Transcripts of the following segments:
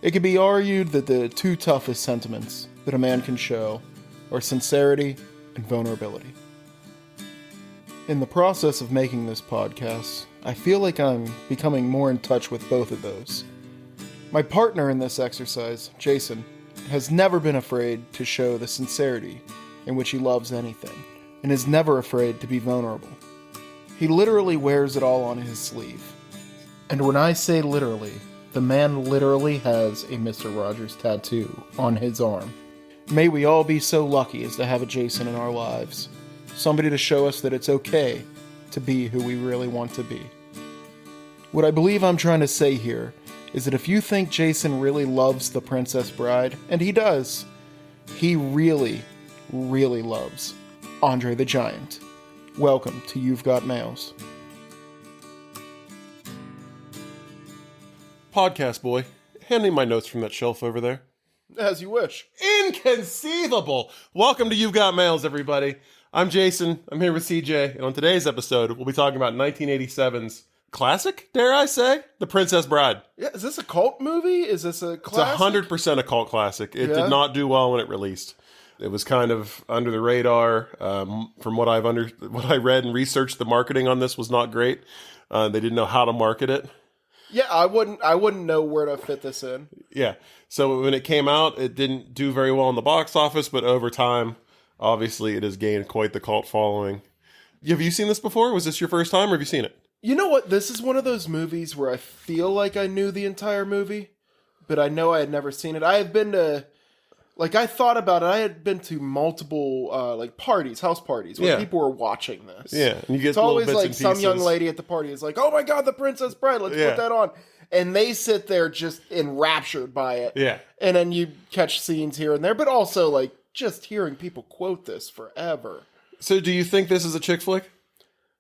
It could be argued that the two toughest sentiments that a man can show are sincerity and vulnerability. In the process of making this podcast, I feel like I'm becoming more in touch with both of those. My partner in this exercise, Jason, has never been afraid to show the sincerity in which he loves anything, and is never afraid to be vulnerable. He literally wears it all on his sleeve. And when I say literally, the man literally has a Mr. Rogers tattoo on his arm. May we all be so lucky as to have a Jason in our lives. Somebody to show us that it's okay to be who we really want to be. What I believe I'm trying to say here is that if you think Jason really loves The Princess Bride, and he does, he really, really loves Andre the Giant. Welcome to You've Got Mails. Podcast boy, hand me my notes from that shelf over there. As you wish. Inconceivable! Welcome to You've Got Mails, everybody. I'm Jason. I'm here with CJ, and on today's episode, we'll be talking about 1987's classic, dare I say, The Princess Bride. Yeah, is this a cult movie? Is this a classic? It's 100% a cult classic. It did not do well when it released. It was kind of under the radar. From what I read and researched, the marketing on this was not great. They didn't know how to market it. Yeah, I wouldn't know where to fit this in. Yeah. So when it came out, it didn't do very well in the box office, but over time, obviously, it has gained quite the cult following. Have you seen this before? Was this your first time, or have you seen it? You know what? This is one of those movies where I feel like I knew the entire movie, but I know I had never seen it. I have been to, I thought about it. I had been to multiple, parties, house parties, where people were watching this. Yeah, and you get it's always little bits like and some pieces. young lady at the party is like, "Oh my God, The Princess Bride! Let's put that on." And they sit there just enraptured by it. Yeah. And then you catch scenes here and there, but also just hearing people quote this forever. So do you think this is a chick flick?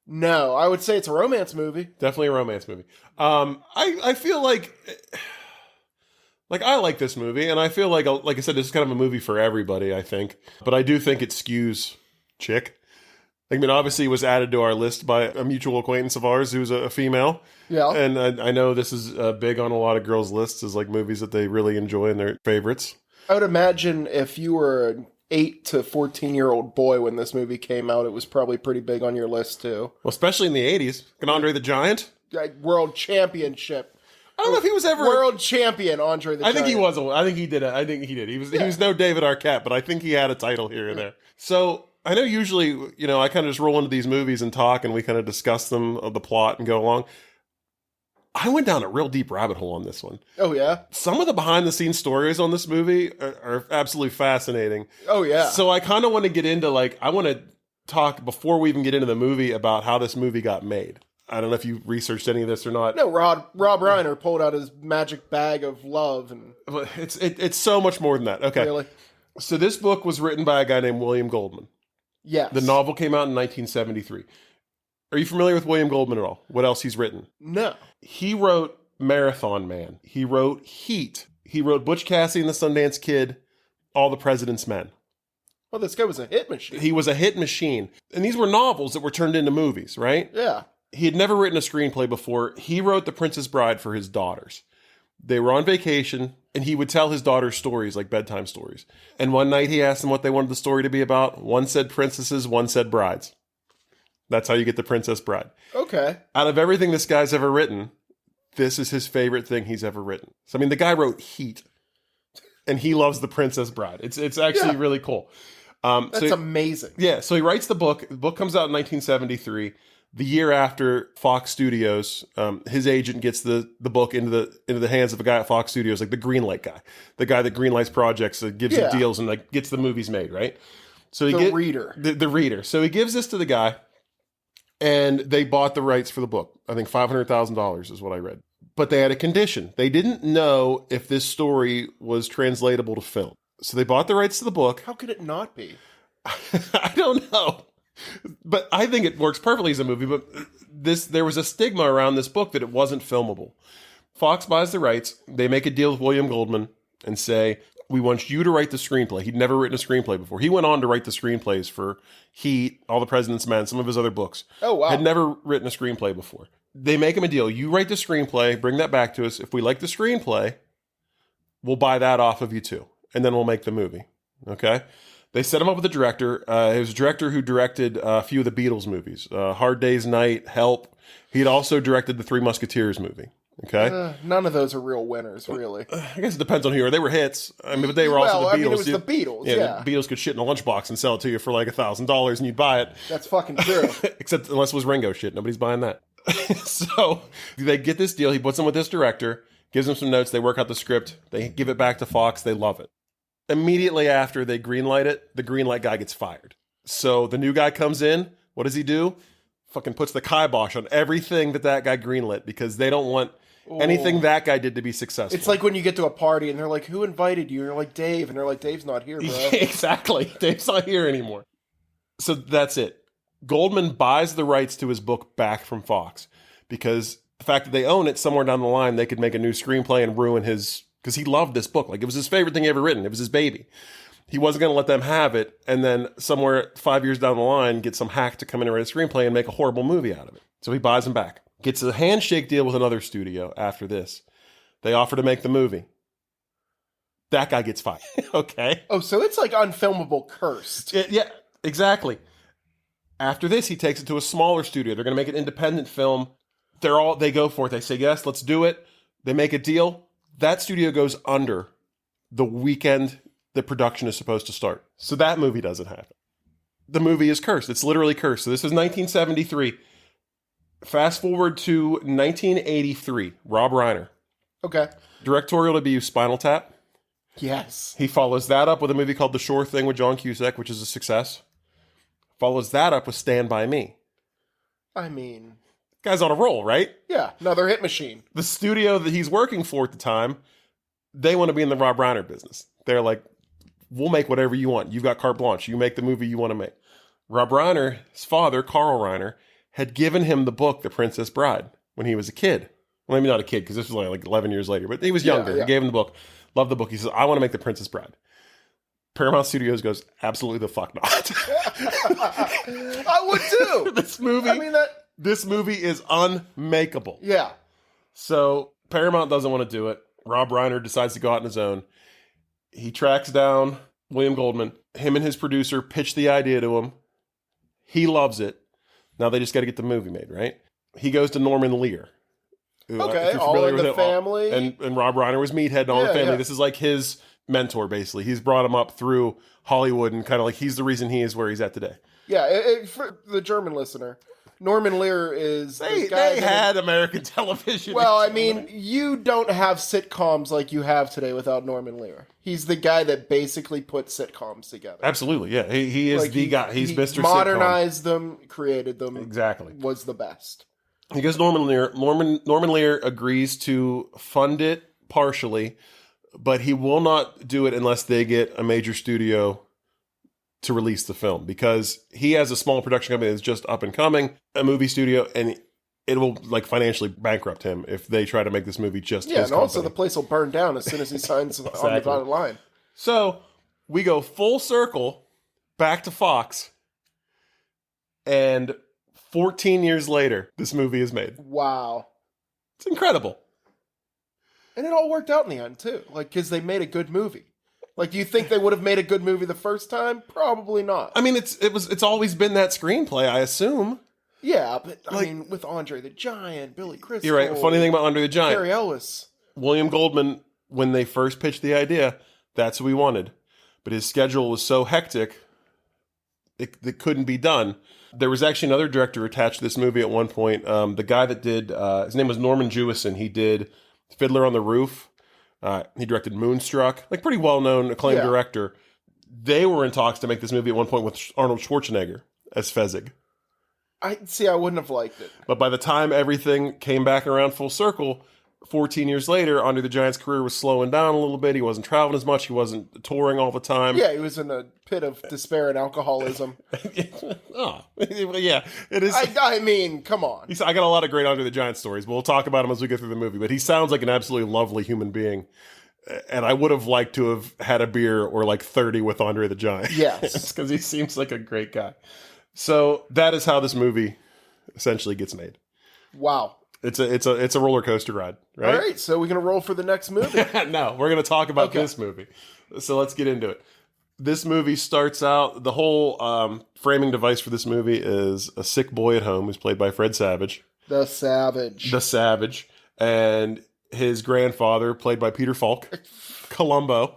No, I would say it's a romance movie. Definitely a romance movie. I feel like I like this movie, and I feel like I said, this is kind of a movie for everybody, I think. But I do think it skews chick. I mean, obviously, it was added to our list by a mutual acquaintance of ours who's a female. Yeah. And I know this is big on a lot of girls' lists as movies that they really enjoy and their favorites. I would imagine if you were an 8 to 14-year-old boy when this movie came out, it was probably pretty big on your list, too. Well, especially in the 80s. Andre the Giant? World Championship. I don't know if he was ever world champion. Andre the Giant. I think he was. I think he did it. I think he did. He was no David Arquette, but I think he had a title here and there. So I know usually, I kind of just roll into these movies and talk, and we kind of discuss them, the plot, and go along. I went down a real deep rabbit hole on this one. Oh, yeah? Some of the behind-the-scenes stories on this movie are absolutely fascinating. Oh, yeah. So I kind of want to get into, I want to talk, before we even get into the movie, about how this movie got made. I don't know if you researched any of this or not. No, Rob Reiner pulled out his magic bag of love. It's so much more than that. Okay. Really? So this book was written by a guy named William Goldman. Yes. The novel came out in 1973. Are you familiar with William Goldman at all? What else he's written? No. He wrote Marathon Man. He wrote Heat. He wrote Butch Cassidy and the Sundance Kid, All the President's Men. Well, this guy was a hit machine. He was a hit machine. And these were novels that were turned into movies, right? Yeah. He had never written a screenplay before. He wrote The Princess Bride for his daughters. They were on vacation, and he would tell his daughters stories, like bedtime stories. And one night he asked them what they wanted the story to be about. One said princesses, one said brides. That's how you get The Princess Bride. Okay. Out of everything this guy's ever written, this is his favorite thing he's ever written. So, I mean, the guy wrote Heat, and he loves The Princess Bride. It's actually really cool. That's amazing. Yeah, so he writes the book. The book comes out in 1973. The year after Fox Studios, his agent gets the book into the hands of a guy at Fox Studios, the greenlight guy, the guy that greenlights projects, gives him deals and gets the movies made, right? So the reader. The reader. So he gives this to the guy, and they bought the rights for the book. I think $500,000 is what I read. But they had a condition. They didn't know if this story was translatable to film. So they bought the rights to the book. How could it not be? I don't know. But I think it works perfectly as a movie. But there was a stigma around this book that it wasn't filmable. Fox buys the rights. They make a deal with William Goldman and say, we want you to write the screenplay. He'd never written a screenplay before. He went on to write the screenplays for Heat, All the President's Men, some of his other books. Oh, wow. Had never written a screenplay before. They make him a deal. You write the screenplay, bring that back to us. If we like the screenplay, we'll buy that off of you too. And then we'll make the movie. Okay? They set him up with a director. It was a director who directed a few of the Beatles movies. Hard Day's Night, Help. He'd also directed the Three Musketeers movie. Okay? None of those are real winners, really. I guess it depends on who you are. They were hits. I mean, but they were also the Beatles. It was the Beatles, yeah. The Beatles could shit in a lunchbox and sell it to you for like $1,000 and you'd buy it. That's fucking true. Except unless it was Ringo shit. Nobody's buying that. So they get this deal. He puts them with this director, gives them some notes. They work out the script. They give it back to Fox. They love it. Immediately after they greenlight it, the greenlight guy gets fired. So the new guy comes in. What does he do? Fucking puts the kibosh on everything that guy greenlit because they don't want anything that guy did to be successful. It's like when you get to a party and they're like, who invited you? And you're like, Dave. And they're like, Dave's not here, bro. Exactly. Dave's not here anymore. So that's it. Goldman buys the rights to his book back from Fox because the fact that they own it, somewhere down the line, they could make a new screenplay and ruin his... Because he loved this book. Like, it was his favorite thing he ever written. It was his baby. He wasn't going to let them have it and then somewhere 5 years down the line get some hack to come in and write a screenplay and make a horrible movie out of it. So he buys them back. Gets a handshake deal with another studio after this. They offer to make the movie. That guy gets fired. Okay? Oh, so it's like unfilmable cursed. Yeah, exactly. After this, he takes it to a smaller studio. They're going to make an independent film. They go for it. They say, yes, let's do it. They make a deal. That studio goes under the weekend the production is supposed to start. So that movie doesn't happen. The movie is cursed. It's literally cursed. So this is 1973. Fast forward to 1983. Rob Reiner. Okay. Directorial debut, Spinal Tap. Yes. He follows that up with a movie called The Sure Thing with John Cusack, which is a success. Follows that up with Stand By Me. I mean... Guy's on a roll, right? Yeah, another hit machine. The studio that he's working for at the time, they want to be in the Rob Reiner business. They're like, we'll make whatever you want. You've got carte blanche. You make the movie you want to make. Rob Reiner, his father, Carl Reiner, had given him the book, The Princess Bride, when he was a kid. Well, maybe not a kid, because this was only like 11 years later, but he was younger. Yeah. He gave him the book. Loved the book. He says, I want to make The Princess Bride. Paramount Studios goes, absolutely the fuck not. I would too. This movie is unmakeable. Yeah. So Paramount doesn't want to do it. Rob Reiner decides to go out on his own. He tracks down William Goldman. Him and his producer pitch the idea to him. He loves it. Now they just got to get the movie made, right? He goes to Norman Lear. Okay, All in the Family. And Rob Reiner was Meathead and All in the Family. Yeah. This is like his mentor, basically. He's brought him up through Hollywood and kind of like he's the reason he is where he's at today. Yeah, for the German listener, Norman Lear is... They had American television. Well, I mean, you don't have sitcoms like you have today without Norman Lear. He's the guy that basically put sitcoms together. Absolutely, yeah. He is the guy. He's Mr. Modernized them, created them. Exactly. Was the best. He goes Norman Lear. Norman Lear agrees to fund it partially, but he will not do it unless they get a major studio to release the film, because he has a small production company that's just up and coming, a movie studio, and it will like financially bankrupt him if they try to make this movie just his company. Also the place will burn down as soon as he signs exactly. On the dotted line. So we go full circle back to Fox, and 14 years later, this movie is made. Wow. It's incredible. And it all worked out in the end, too. Like, because they made a good movie. Like, do you think they would have made a good movie the first time? Probably not. I mean, it's always been that screenplay, I assume. Yeah, but, I mean, with Andre the Giant, Billy Crystal... You're right. Funny thing about Andre the Giant. Gary Ellis. William Goldman, when they first pitched the idea, that's what we wanted. But his schedule was so hectic, it couldn't be done. There was actually another director attached to this movie at one point. The guy that did... his name was Norman Jewison. He did Fiddler on the Roof. He directed Moonstruck. Like, pretty well-known, acclaimed director. They were in talks to make this movie at one point with Arnold Schwarzenegger as Fezzik. I wouldn't have liked it. But by the time everything came back around full circle, 14 years later, Andre the Giant's career was slowing down a little bit. He wasn't traveling as much. He wasn't touring all the time. Yeah, he was in a pit of despair and alcoholism. Oh, yeah, it is. I mean, come on. I got a lot of great Andre the Giant stories, but we'll talk about him as we go through the movie. But he sounds like an absolutely lovely human being. And I would have liked to have had a beer or like 30 with Andre the Giant. Yes. Because he seems like a great guy. So that is how this movie essentially gets made. Wow. It's a roller coaster ride, right? All right, so we're going to roll for the next movie. No, we're going to talk about this movie. So let's get into it. This movie starts out, the whole framing device for this movie is a sick boy at home who's played by Fred Savage. The Savage. And his grandfather, played by Peter Falk. Columbo,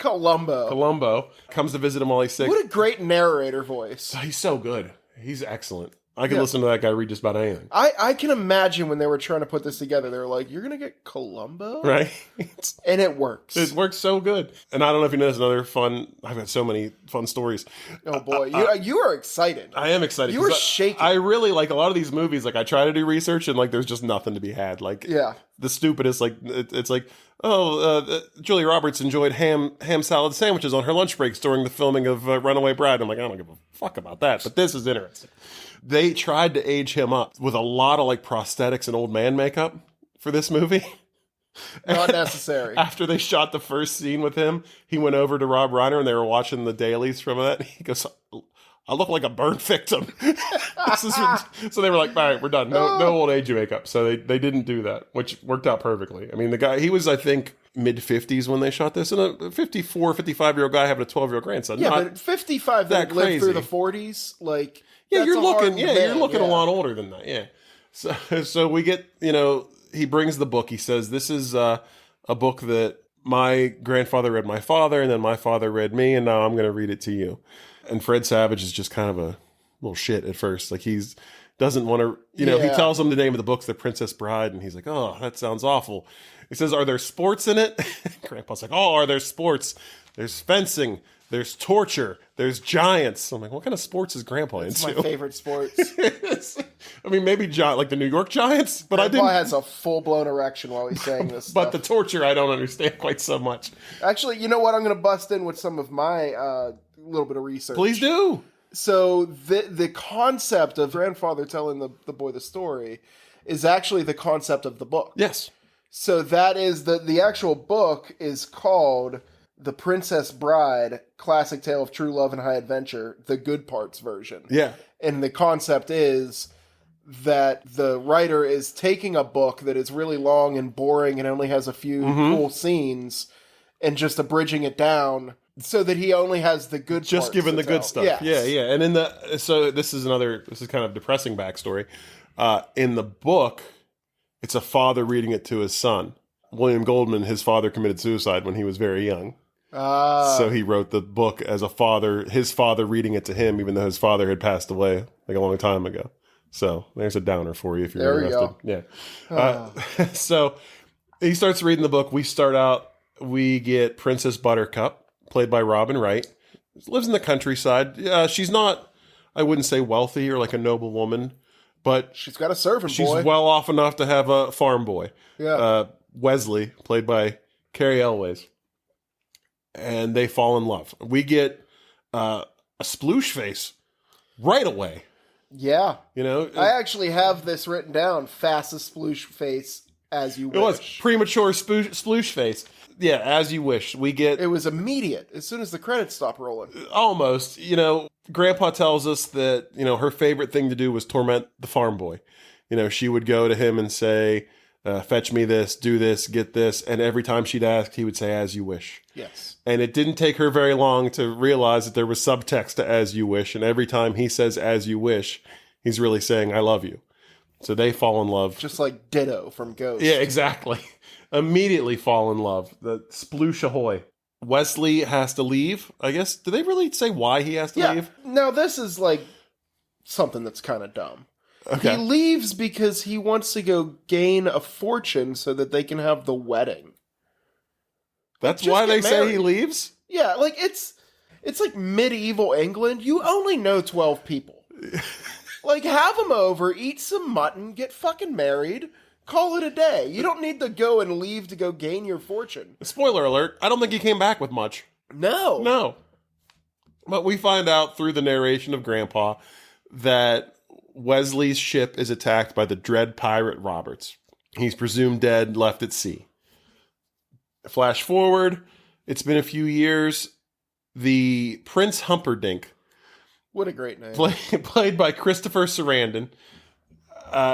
comes to visit him while he's sick. What a great narrator voice. He's so good. He's excellent. I can listen to that guy read just about anything. I can imagine when they were trying to put this together, they were like, you're going to get Columbo? Right. And it works. It works so good. And I don't know if you noticed I've got so many fun stories. Oh boy, you are excited. I am excited. You were shaking. I really like a lot of these movies. Like I try to do research and like there's just nothing to be had. Like the stupidest, like it's like, Julia Roberts enjoyed ham salad sandwiches on her lunch breaks during the filming of Runaway Bride. I'm like, I don't give a fuck about that. But this is interesting. They tried to age him up with a lot of like prosthetics and old man makeup for this movie. Not necessary. After they shot the first scene with him, he went over to Rob Reiner and they were watching the dailies from that. He goes, I look like a burn victim. So they were like, all right, we're done. No old age makeup. So they didn't do that, which worked out perfectly. I mean, the guy, he was, I think, mid-50s when they shot this, and a 54, 55-year-old guy having a 12-year-old grandson. Yeah, but 55 that lived through the 40s, like... Yeah, you're looking a lot older than that, yeah. So we get, he brings the book. He says, this is a book that my grandfather read my father, and then my father read me, and now I'm going to read it to you. And Fred Savage is just kind of a little shit at first. Like, doesn't want to, he tells him the name of the book's The Princess Bride, and he's like, oh, that sounds awful. He says, are there sports in it? Grandpa's like, oh, are there sports? There's fencing. There's torture. There's giants. I'm like, what kind of sports is Grandpa into? It's my favorite sports. I mean, maybe like the New York Giants, but Grandpa has a full-blown erection while he's saying this But stuff. the torture, I don't understand quite so much. Actually, you know what? I'm going to bust in with some of my little bit of research. Please do. So the concept of grandfather telling the boy the story is actually the concept of the book. Yes. So that is the actual book is called The Princess Bride, Classic Tale of True Love and High Adventure, the Good Parts version. Yeah. And the concept is that the writer is taking a book that is really long and boring and only has a few cool scenes and just abridging it down so that he only has the good parts. Just given the good stuff. Yes. Yeah. And so this is kind of depressing backstory. In the book, it's a father reading it to his son. William Goldman, his father committed suicide when he was very young. So he wrote the book as his father reading it to him, even though his father had passed away like a long time ago. So there's a downer for you if you're interested. Yeah. So he starts reading the book. We get Princess Buttercup, played by Robin Wright. Lives in the countryside. She's not, I wouldn't say wealthy or like a noble woman, but she's got a servant boy. She's well off enough to have a farm boy. Yeah. Wesley, played by Carrie Elways. And they fall in love. We get a sploosh face right away. Yeah. I actually have this written down. Fastest sploosh face as you wish. It was premature sploosh face. Yeah, as you wish. It was immediate as soon as the credits stopped rolling. Almost. Grandpa tells us that, her favorite thing to do was torment the farm boy. She would go to him and say, fetch me this, do this, get this. And every time she'd ask, he would say, as you wish. Yes. And it didn't take her very long to realize that there was subtext to as you wish. And every time he says, as you wish, he's really saying, I love you. So they fall in love. Just like Ditto from Ghost. Yeah, exactly. Immediately fall in love. The sploosh ahoy. Wesley has to leave, I guess. Do they really say why he has to leave? Now, this is like something that's kind of dumb. Okay. He leaves because he wants to go gain a fortune so that they can have the wedding. That's why they say he leaves? Yeah, like it's like medieval England. You only know 12 people. Like, have them over, eat some mutton, get fucking married, call it a day. You don't need to go and leave to go gain your fortune. Spoiler alert, I don't think he came back with much. No. But we find out through the narration of Grandpa that Wesley's ship is attacked by the dread pirate Roberts. He's presumed dead, left at sea. Flash forward, it's been a few years. The Prince Humperdinck, what a great name, played by Christopher Sarandon.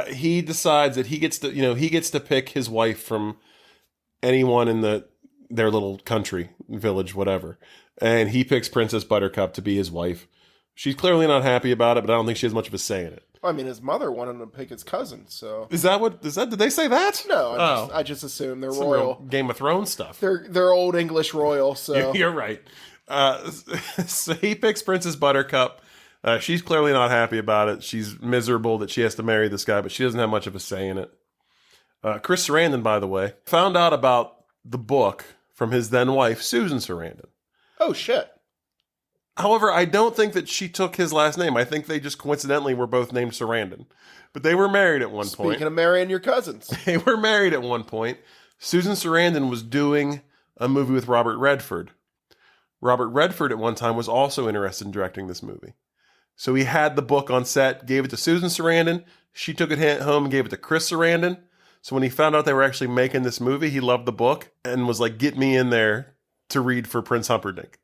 he decides that he gets to pick his wife from anyone in their little country, village, whatever. And he picks Princess Buttercup to be his wife. She's clearly not happy about it, but I don't think she has much of a say in it. I mean, his mother wanted him to pick his cousin, so... Did they say that? No, I just assume they're Some royal. real Game of Thrones stuff. They're old English royal, so... You're right. So he picks Princess Buttercup. She's clearly not happy about it. She's miserable that she has to marry this guy, but she doesn't have much of a say in it. Chris Sarandon, by the way, found out about the book from his then wife, Susan Sarandon. Oh, shit. However, I don't think that she took his last name. I think they just coincidentally were both named Sarandon. But they were married at one point. Speaking of marrying your cousins. They were married at one point. Susan Sarandon was doing a movie with Robert Redford. Robert Redford at one time was also interested in directing this movie. So he had the book on set, gave it to Susan Sarandon. She took it home and gave it to Chris Sarandon. So when he found out they were actually making this movie, he loved the book and was like, get me in there to read for Prince Humperdinck.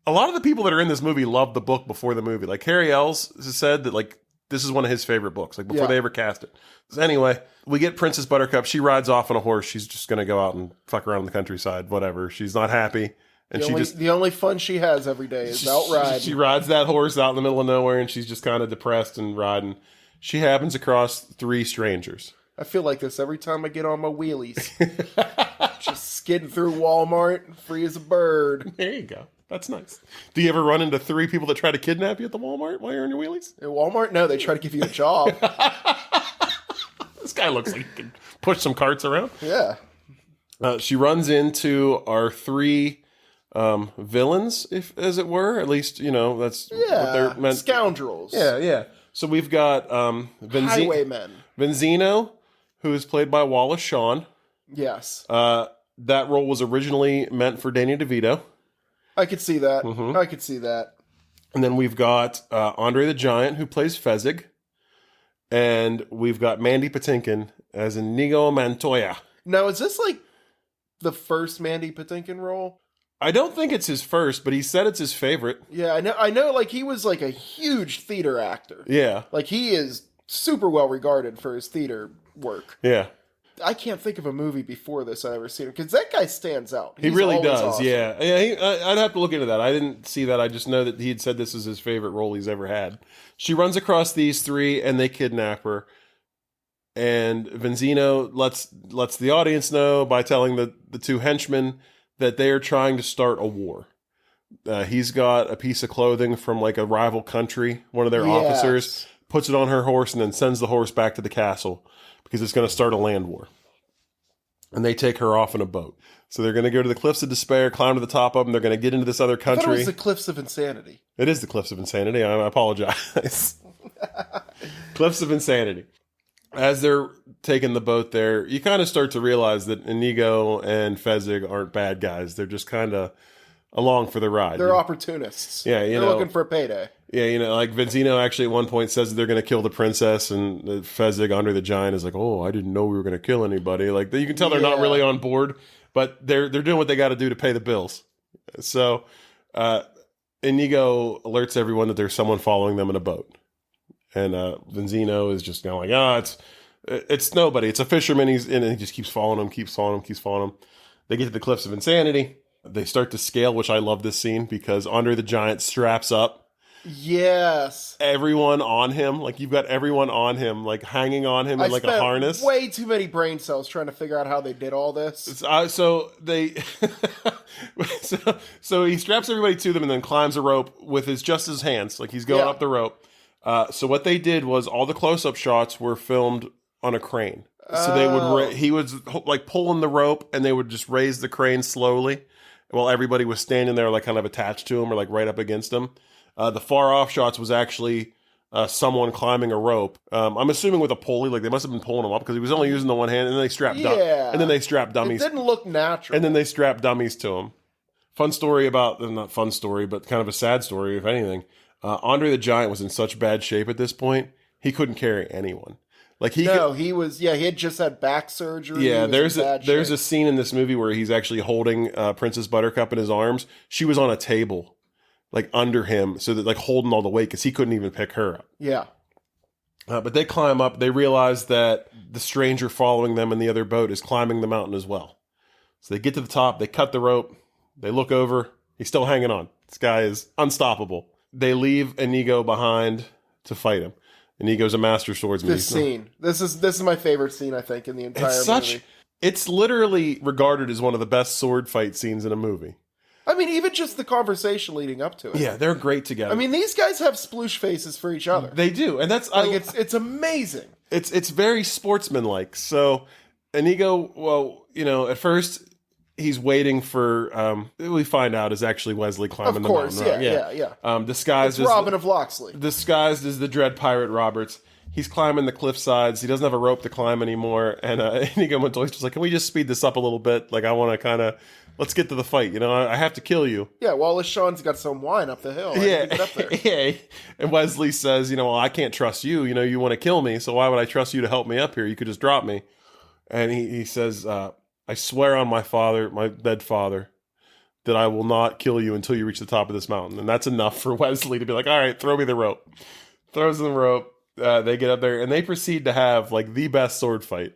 A lot of the people that are in this movie loved the book before the movie. Like Harry Els has said that like this is one of his favorite books, like before they ever cast it. So anyway, we get Princess Buttercup. She rides off on a horse. She's just going to go out and fuck around in the countryside, whatever. She's not happy. And the only fun she has every day is out riding. She rides that horse out in the middle of nowhere and she's just kind of depressed and riding. She happens across 3 strangers. I feel like this every time I get on my wheelies. Just skidding through Walmart, free as a bird. There you go. That's nice. Do you ever run into 3 people that try to kidnap you at the Walmart while you're on your wheelies? At Walmart? No, they try to give you a job. This guy looks like he can push some carts around. Yeah. She runs into our 3 villains, if as it were. At least, that's what they're meant. Scoundrels. Yeah. So we've got Highwaymen. Benzino, who is played by Wallace Shawn. Yes. That role was originally meant for Danny DeVito. I could see that. Mm-hmm. I could see that. And then we've got Andre the Giant, who plays Fezzik. And we've got Mandy Patinkin as Inigo Montoya. Now, is this like the first Mandy Patinkin role? I don't think it's his first, but he said it's his favorite. Yeah, I know like he was like a huge theater actor. Yeah. Like he is super well regarded for his theater work. Yeah. I can't think of a movie before this I ever seen him because that guy stands out. He really does. Awesome. Yeah. I'd have to look into that. I didn't see that. I just know that he had said this is his favorite role he's ever had. She runs across these 3 and they kidnap her. And Benzino lets the audience know by telling the 2 henchmen that they are trying to start a war. He's got a piece of clothing from like a rival country, one of their officers, puts it on her horse and then sends the horse back to the castle because it's going to start a land war. And they take her off in a boat. So they're going to go to the Cliffs of Despair, climb to the top of them. They're going to get into this other country. I thought it was the Cliffs of Insanity. It is the Cliffs of Insanity. I apologize. Cliffs of Insanity. As they're taking the boat there, you kind of start to realize that Inigo and Fezzik aren't bad guys. They're just kind of along for the ride. They're opportunists. Yeah, they're looking for a payday. Yeah, like Benzino actually at one point says that they're going to kill the princess, and Fezzik, Andre the Giant, is like, "Oh, I didn't know we were going to kill anybody." Like you can tell they're not really on board, but they're doing what they got to do to pay the bills. So Inigo alerts everyone that there's someone following them in a boat, and Benzino is just going like, it's nobody. It's a fisherman. He's in, and he just keeps following him. They get to the Cliffs of Insanity. They start to scale, which I love this scene because Andre the Giant straps up. Yes. Everyone on him. Like, you've got everyone on him, like, hanging on him in, like, a harness. Way too many brain cells trying to figure out how they did all this. So he straps everybody to them and then climbs a rope with just his hands. Like, he's going up the rope. So what they did was all the close-up shots were filmed on a crane. So he was, like, pulling the rope, and they would just raise the crane slowly while everybody was standing there, like, kind of attached to him or, like, right up against him. The far off shots was actually someone climbing a rope. I'm assuming with a pulley, like they must have been pulling him up because he was only using the one hand, and then they strapped dummies. It didn't look natural. And then they strapped dummies to him. Not fun story, but kind of a sad story, if anything. Andre the Giant was in such bad shape at this point, he couldn't carry anyone. Like he had just had back surgery. Yeah, there's a scene in this movie where he's actually holding Princess Buttercup in his arms. She was on a table, like under him, so that like holding all the weight because he couldn't even pick her up. Yeah. But they climb up. They realize that the stranger following them in the other boat is climbing the mountain as well. So they get to the top. They cut the rope. They look over. He's still hanging on. This guy is unstoppable. They leave Inigo behind to fight him. Inigo's a master swordsman. This scene. This is my favorite scene, I think, in the entire movie. It's literally regarded as one of the best sword fight scenes in a movie. I mean, even just the conversation leading up to it. Yeah, they're great together. I mean, these guys have sploosh faces for each other. They do, and that's it's amazing. It's very sportsmanlike. So Inigo, well, at first he's waiting for we find out is actually Wesley climbing the mountain. Yeah. Disguised as Robin of Locksley. Disguised as the Dread Pirate Roberts. He's climbing the cliff sides. He doesn't have a rope to climb anymore. And Inigo Montoya's just like, can we just speed this up a little bit? Like, I want to kind of, let's get to the fight. I have to kill you. Yeah, Wallace Shawn's got some wine up the hill. Get up there. Yeah. And Wesley says, well, I can't trust you. You want to kill me, so why would I trust you to help me up here? You could just drop me. And he says, I swear on my father, my dead father, that I will not kill you until you reach the top of this mountain. And that's enough for Wesley to be like, all right, throw me the rope. Throws the rope. They get up there and they proceed to have like the best sword fight.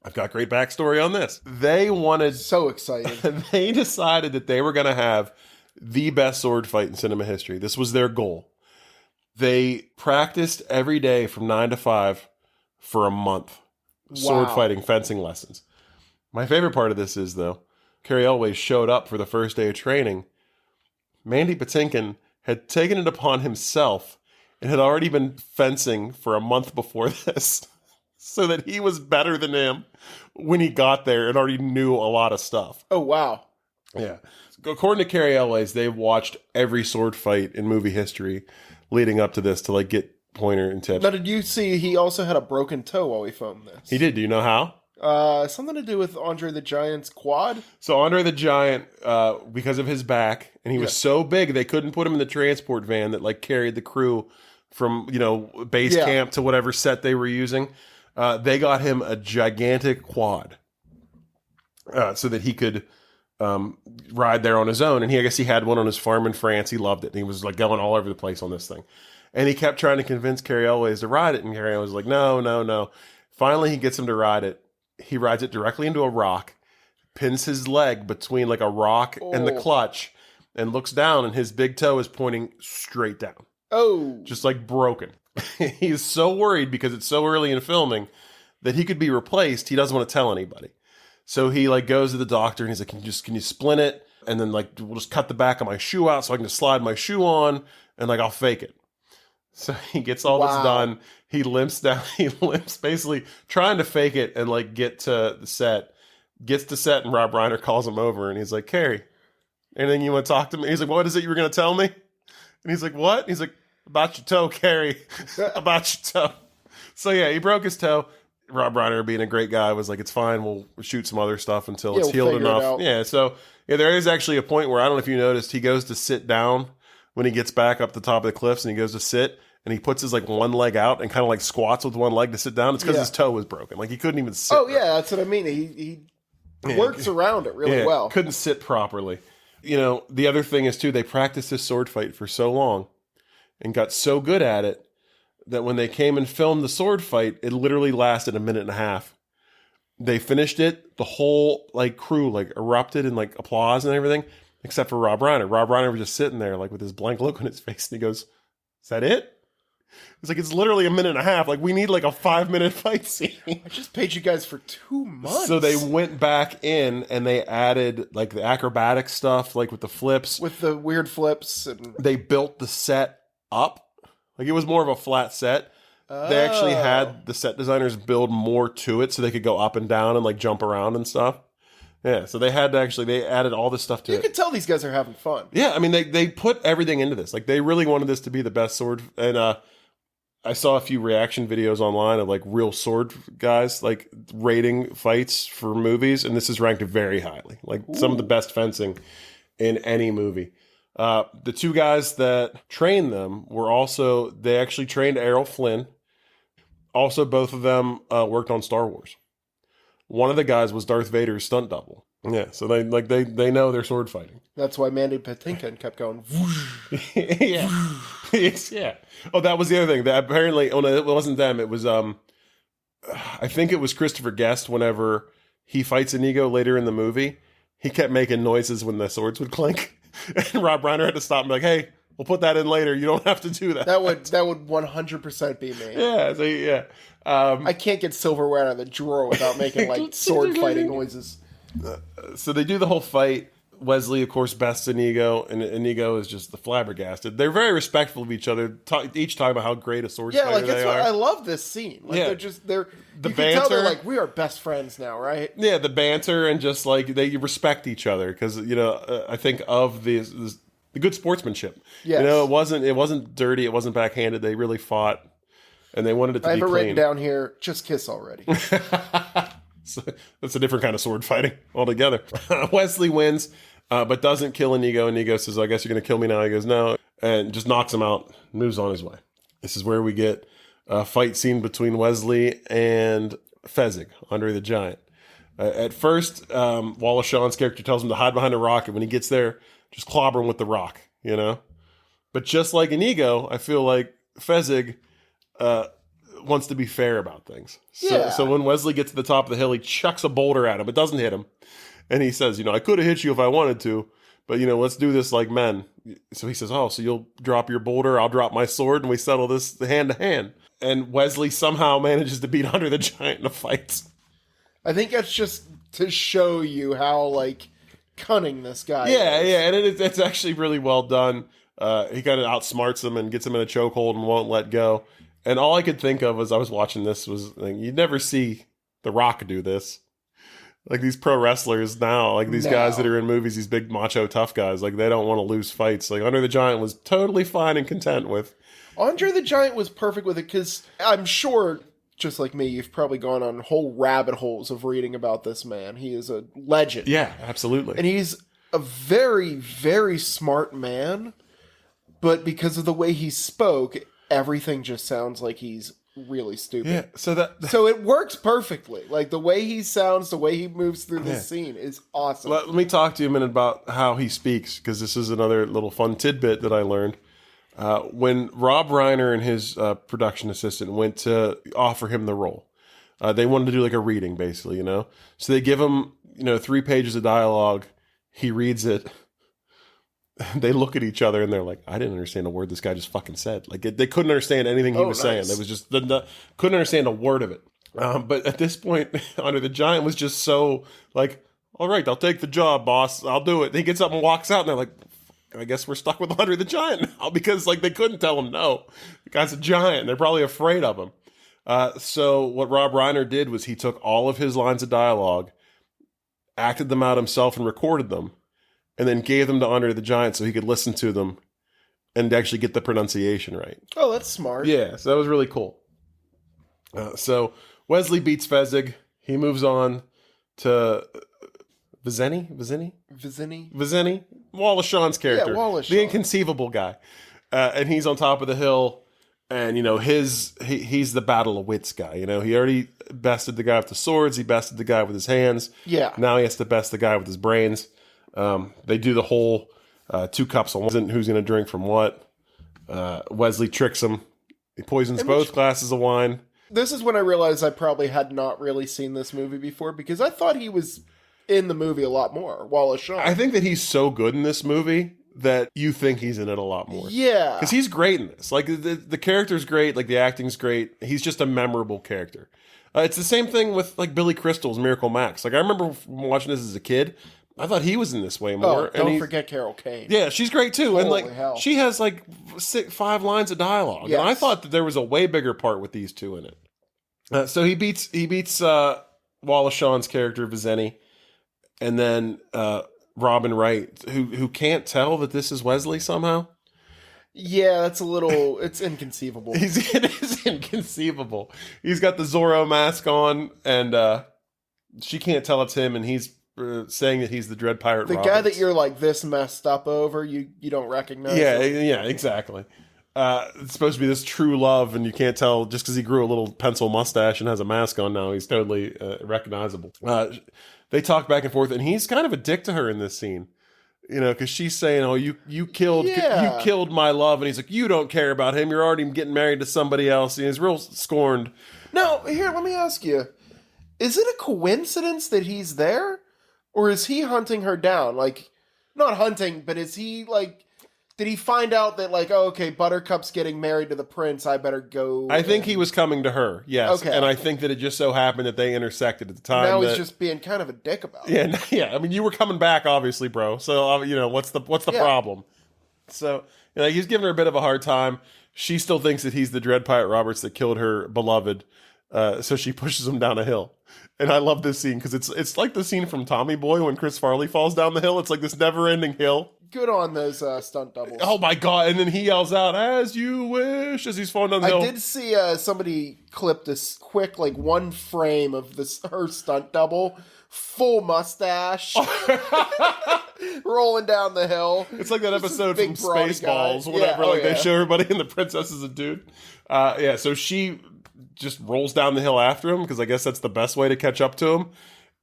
I've got great backstory on this. They wanted... So excited. They decided that they were going to have the best sword fight in cinema history. This was their goal. They practiced every day from 9 to 5 for a month. Wow. Sword fighting, fencing lessons. My favorite part of this is, though, Cary Elwes showed up for the first day of training. Mandy Patinkin had taken it upon himself and had already been fencing for a month before this, so that he was better than him when he got there and already knew a lot of stuff. Oh, wow. Yeah. According to Cary Elwes, they've watched every sword fight in movie history leading up to this to get pointer and tips. Now, did you see he also had a broken toe while we filmed this? He did. Do you know how? Something to do with Andre the Giant's quad? So Andre the Giant, because of his back, and he was so big, they couldn't put him in the transport van that carried the crew from, base camp to whatever set they were using. They got him a gigantic quad so that he could ride there on his own. And I guess he had one on his farm in France. He loved it. And he was going all over the place on this thing. And he kept trying to convince Cary Elwes to ride it. And Cary Elwes was like, no. Finally, he gets him to ride it. He rides it directly into a rock, pins his leg between a rock and the clutch, and looks down, and his big toe is pointing straight down. Oh. Just broken. He's so worried because it's so early in filming that he could be replaced. He doesn't want to tell anybody. So he goes to the doctor and he's like, can you splint it? And then we'll just cut the back of my shoe out so I can just slide my shoe on and I'll fake it. So he gets all this done. He limps down. He limps basically trying to fake it and get to the set. Gets to set and Rob Reiner calls him over and he's like, Cary, anything you want to talk to me? He's like, what is it you were going to tell me? And he's like, what? He's like, about your toe, Cary. About your toe. So yeah, he broke his toe. Rob Reiner, being a great guy, was like, it's fine. We'll shoot some other stuff until it's healed enough. So there is actually a point where, I don't know if you noticed, he goes to sit down when he gets back up the top of the cliffs and he goes to sit and he puts his one leg out and kind of squats with one leg to sit down. It's because his toe was broken. He couldn't even sit. Oh, yeah, that's what I mean. He works around it really well. Couldn't sit properly. The other thing is, too, they practiced this sword fight for so long and got so good at it that when they came and filmed the sword fight, it literally lasted a minute and a half. They finished it. The whole crew erupted in applause and everything, except for Rob Reiner. Rob Reiner was just sitting there with his blank look on his face, and he goes, "Is that it?" It's it's literally a minute and a half. We need a 5-minute fight scene. I just paid you guys for 2 months. So they went back in and they added the acrobatic stuff, with the flips. With the weird flips. And they built the set up. It was more of a flat set. Oh. They actually had the set designers build more to it so they could go up and down and jump around and stuff. Yeah, so they had to they added all this stuff to it. You can tell these guys are having fun. Yeah, I mean, they put everything into this. They really wanted this to be the best sword. And I saw a few reaction videos online of real sword guys rating fights for movies, and this is ranked very highly. Some of the best fencing in any movie. The two guys that trained them they actually trained Errol Flynn. Also, both of them worked on Star Wars. One of the guys was Darth Vader's stunt double. Yeah, so they know they're sword fighting. That's why Mandy Patinkin kept going. Whoosh. Yeah, yeah. Oh, that was the other thing. That apparently, oh no, it wasn't them. It was I think it was Christopher Guest. Whenever he fights Inigo later in the movie, he kept making noises when the swords would clink, and Rob Reiner had to stop and be like, "Hey, we'll put that in later. You don't have to do that." That would 100% be me. Yeah, so, yeah. I can't get silverware out of the drawer without making like sword fighting noises. So they do the whole fight. Wesley, of course, bests Inigo, and Inigo is just the flabbergasted. They're very respectful of each other, each talking about how great a sword fighter like they what are. I love this scene. Like Yeah. they're The you can tell they're banter. like, we are best friends now, right? Yeah, the banter and just like they respect each other because I think of the good sportsmanship. Yes. It wasn't dirty, it wasn't backhanded. They really fought, and they wanted it to I be have it clean. written down here. Just kiss already. So that's a different kind of sword fighting altogether. Wesley wins, but doesn't kill Inigo. Inigo says, "I guess you're going to kill me now." He goes, "No," and just knocks him out, moves on his way. This is where we get a fight scene between Wesley and Fezzik, Andre the Giant. At first, Wallace Shawn's character tells him to hide behind a rock, and when he gets there, just clobber him with the rock, But just like Inigo, I feel like Fezzik wants to be fair about things. So when Wesley gets to the top of the hill, he chucks a boulder at him. It doesn't hit him. And he says, I could have hit you if I wanted to, but, let's do this like men. So he says, oh, so you'll drop your boulder, I'll drop my sword, and we settle this hand to hand. And Wesley somehow manages to beat Andre the Giant in a fight. I think that's just to show you how, like, cunning this guy is. Yeah, and it's actually really well done. He kind of outsmarts him and gets him in a chokehold and won't let go. And all I could think of as I was watching this was, like, you'd never see The Rock do this. Like, these pro wrestlers now, like these guys that are in movies, these big macho tough guys, like, they don't want to lose fights. Like, Andre the Giant was totally fine and content with. Andre the Giant was perfect with it because I'm sure, just like me, you've probably gone on whole rabbit holes of reading about this man. He is a legend. Yeah, absolutely. And he's a very, very smart man, but because of the way he spoke, everything just sounds like he's really stupid. Yeah, so it works perfectly. Like, the way he sounds, the way he moves through the scene is awesome. Let me talk to you a minute about how he speaks, because this is another little fun tidbit that I learned. When Rob Reiner and his production assistant went to offer him the role, they wanted to do like a reading, basically, So they give him, 3 pages of dialogue. He reads it. They look at each other and they're like, I didn't understand a word this guy just fucking said. Like, they couldn't understand anything he was saying. They was just couldn't understand a word of it. But at this point, Andre the Giant was just so like, all right, I'll take the job, boss. I'll do it. And he gets up and walks out, and they're like, I guess we're stuck with Andre the Giant now, because like they couldn't tell him no. The guy's a giant. They're probably afraid of him. So what Rob Reiner did was he took all of his lines of dialogue, acted them out himself, and recorded them, and then gave them to Andre the Giant so he could listen to them and actually get the pronunciation right. Oh, that's smart. Yeah, so that was really cool. So Wesley beats Fezzik. He moves on to Vizeni? Wallace Shawn's character. Yeah, Wallace the Shawn. inconceivable guy. And he's on top of the hill, and, he's the battle of wits guy. He already bested the guy with the swords. He bested the guy with his hands. Yeah. Now he has to best the guy with his brains. They do the whole 2 cups of wine, who's going to drink from what. Wesley tricks him. He poisons both glasses of wine. This is when I realized I probably had not really seen this movie before, because I thought he was in the movie a lot more, Wallace Shawn. I think that he's so good in this movie that you think he's in it a lot more. Yeah. Because he's great in this. Like, the character's great. Like, the acting's great. He's just a memorable character. It's the same thing with, like, Billy Crystal's Miracle Max. Like, I remember watching this as a kid. I thought he was in this way more. Oh, don't forget Carol Kane. Yeah, she's great too. Holy and like hell. she has like 5 lines of dialogue. Yes. And I thought that there was a way bigger part with these two in it. So he beats Wallace Shawn's character Vizeni, and then Robin Wright, who can't tell that this is Wesley somehow. Yeah, that's a little. It's inconceivable. It is inconceivable. He's got the Zorro mask on, and she can't tell it's him, and he's saying that he's the Dread Pirate The Roberts. guy that you're like this messed up over, you don't recognize. Yeah, him. yeah, exactly. It's supposed to be this true love, and you can't tell just because he grew a little pencil mustache and has a mask on now. He's totally recognizable. They talk back and forth, and he's kind of a dick to her in this scene. You know, because she's saying, "Oh, you killed my love," and he's like, "You don't care about him. You're already getting married to somebody else." And he's real scorned. Now, here, let me ask you: is it a coincidence that he's there, or is he hunting her down? Like, not hunting, but is he like? Did he find out that, like, oh, okay, Buttercup's getting married to the prince, I better go... I think he was coming to her, yes. Okay. And I think that it just so happened that they intersected at the time. Now he's just being kind of a dick about it. Yeah. I mean, you were coming back, obviously, bro. So, you know, what's the problem? So, you know, he's giving her a bit of a hard time. She still thinks that he's the Dread Pirate Roberts that killed her beloved. So she pushes him down a hill. And I love this scene because it's like the scene from Tommy Boy when Chris Farley falls down the hill. It's like this never-ending hill. Good on those stunt doubles. Oh my God. And then he yells out, "As you wish," as he's falling down the hill. I did see somebody clip this quick, like, one frame of her stunt double. Full mustache. Rolling down the hill. It's like that episode from Spaceballs, whatever. They show everybody and the princess is a dude. So she just rolls down the hill after him because I guess that's the best way to catch up to him.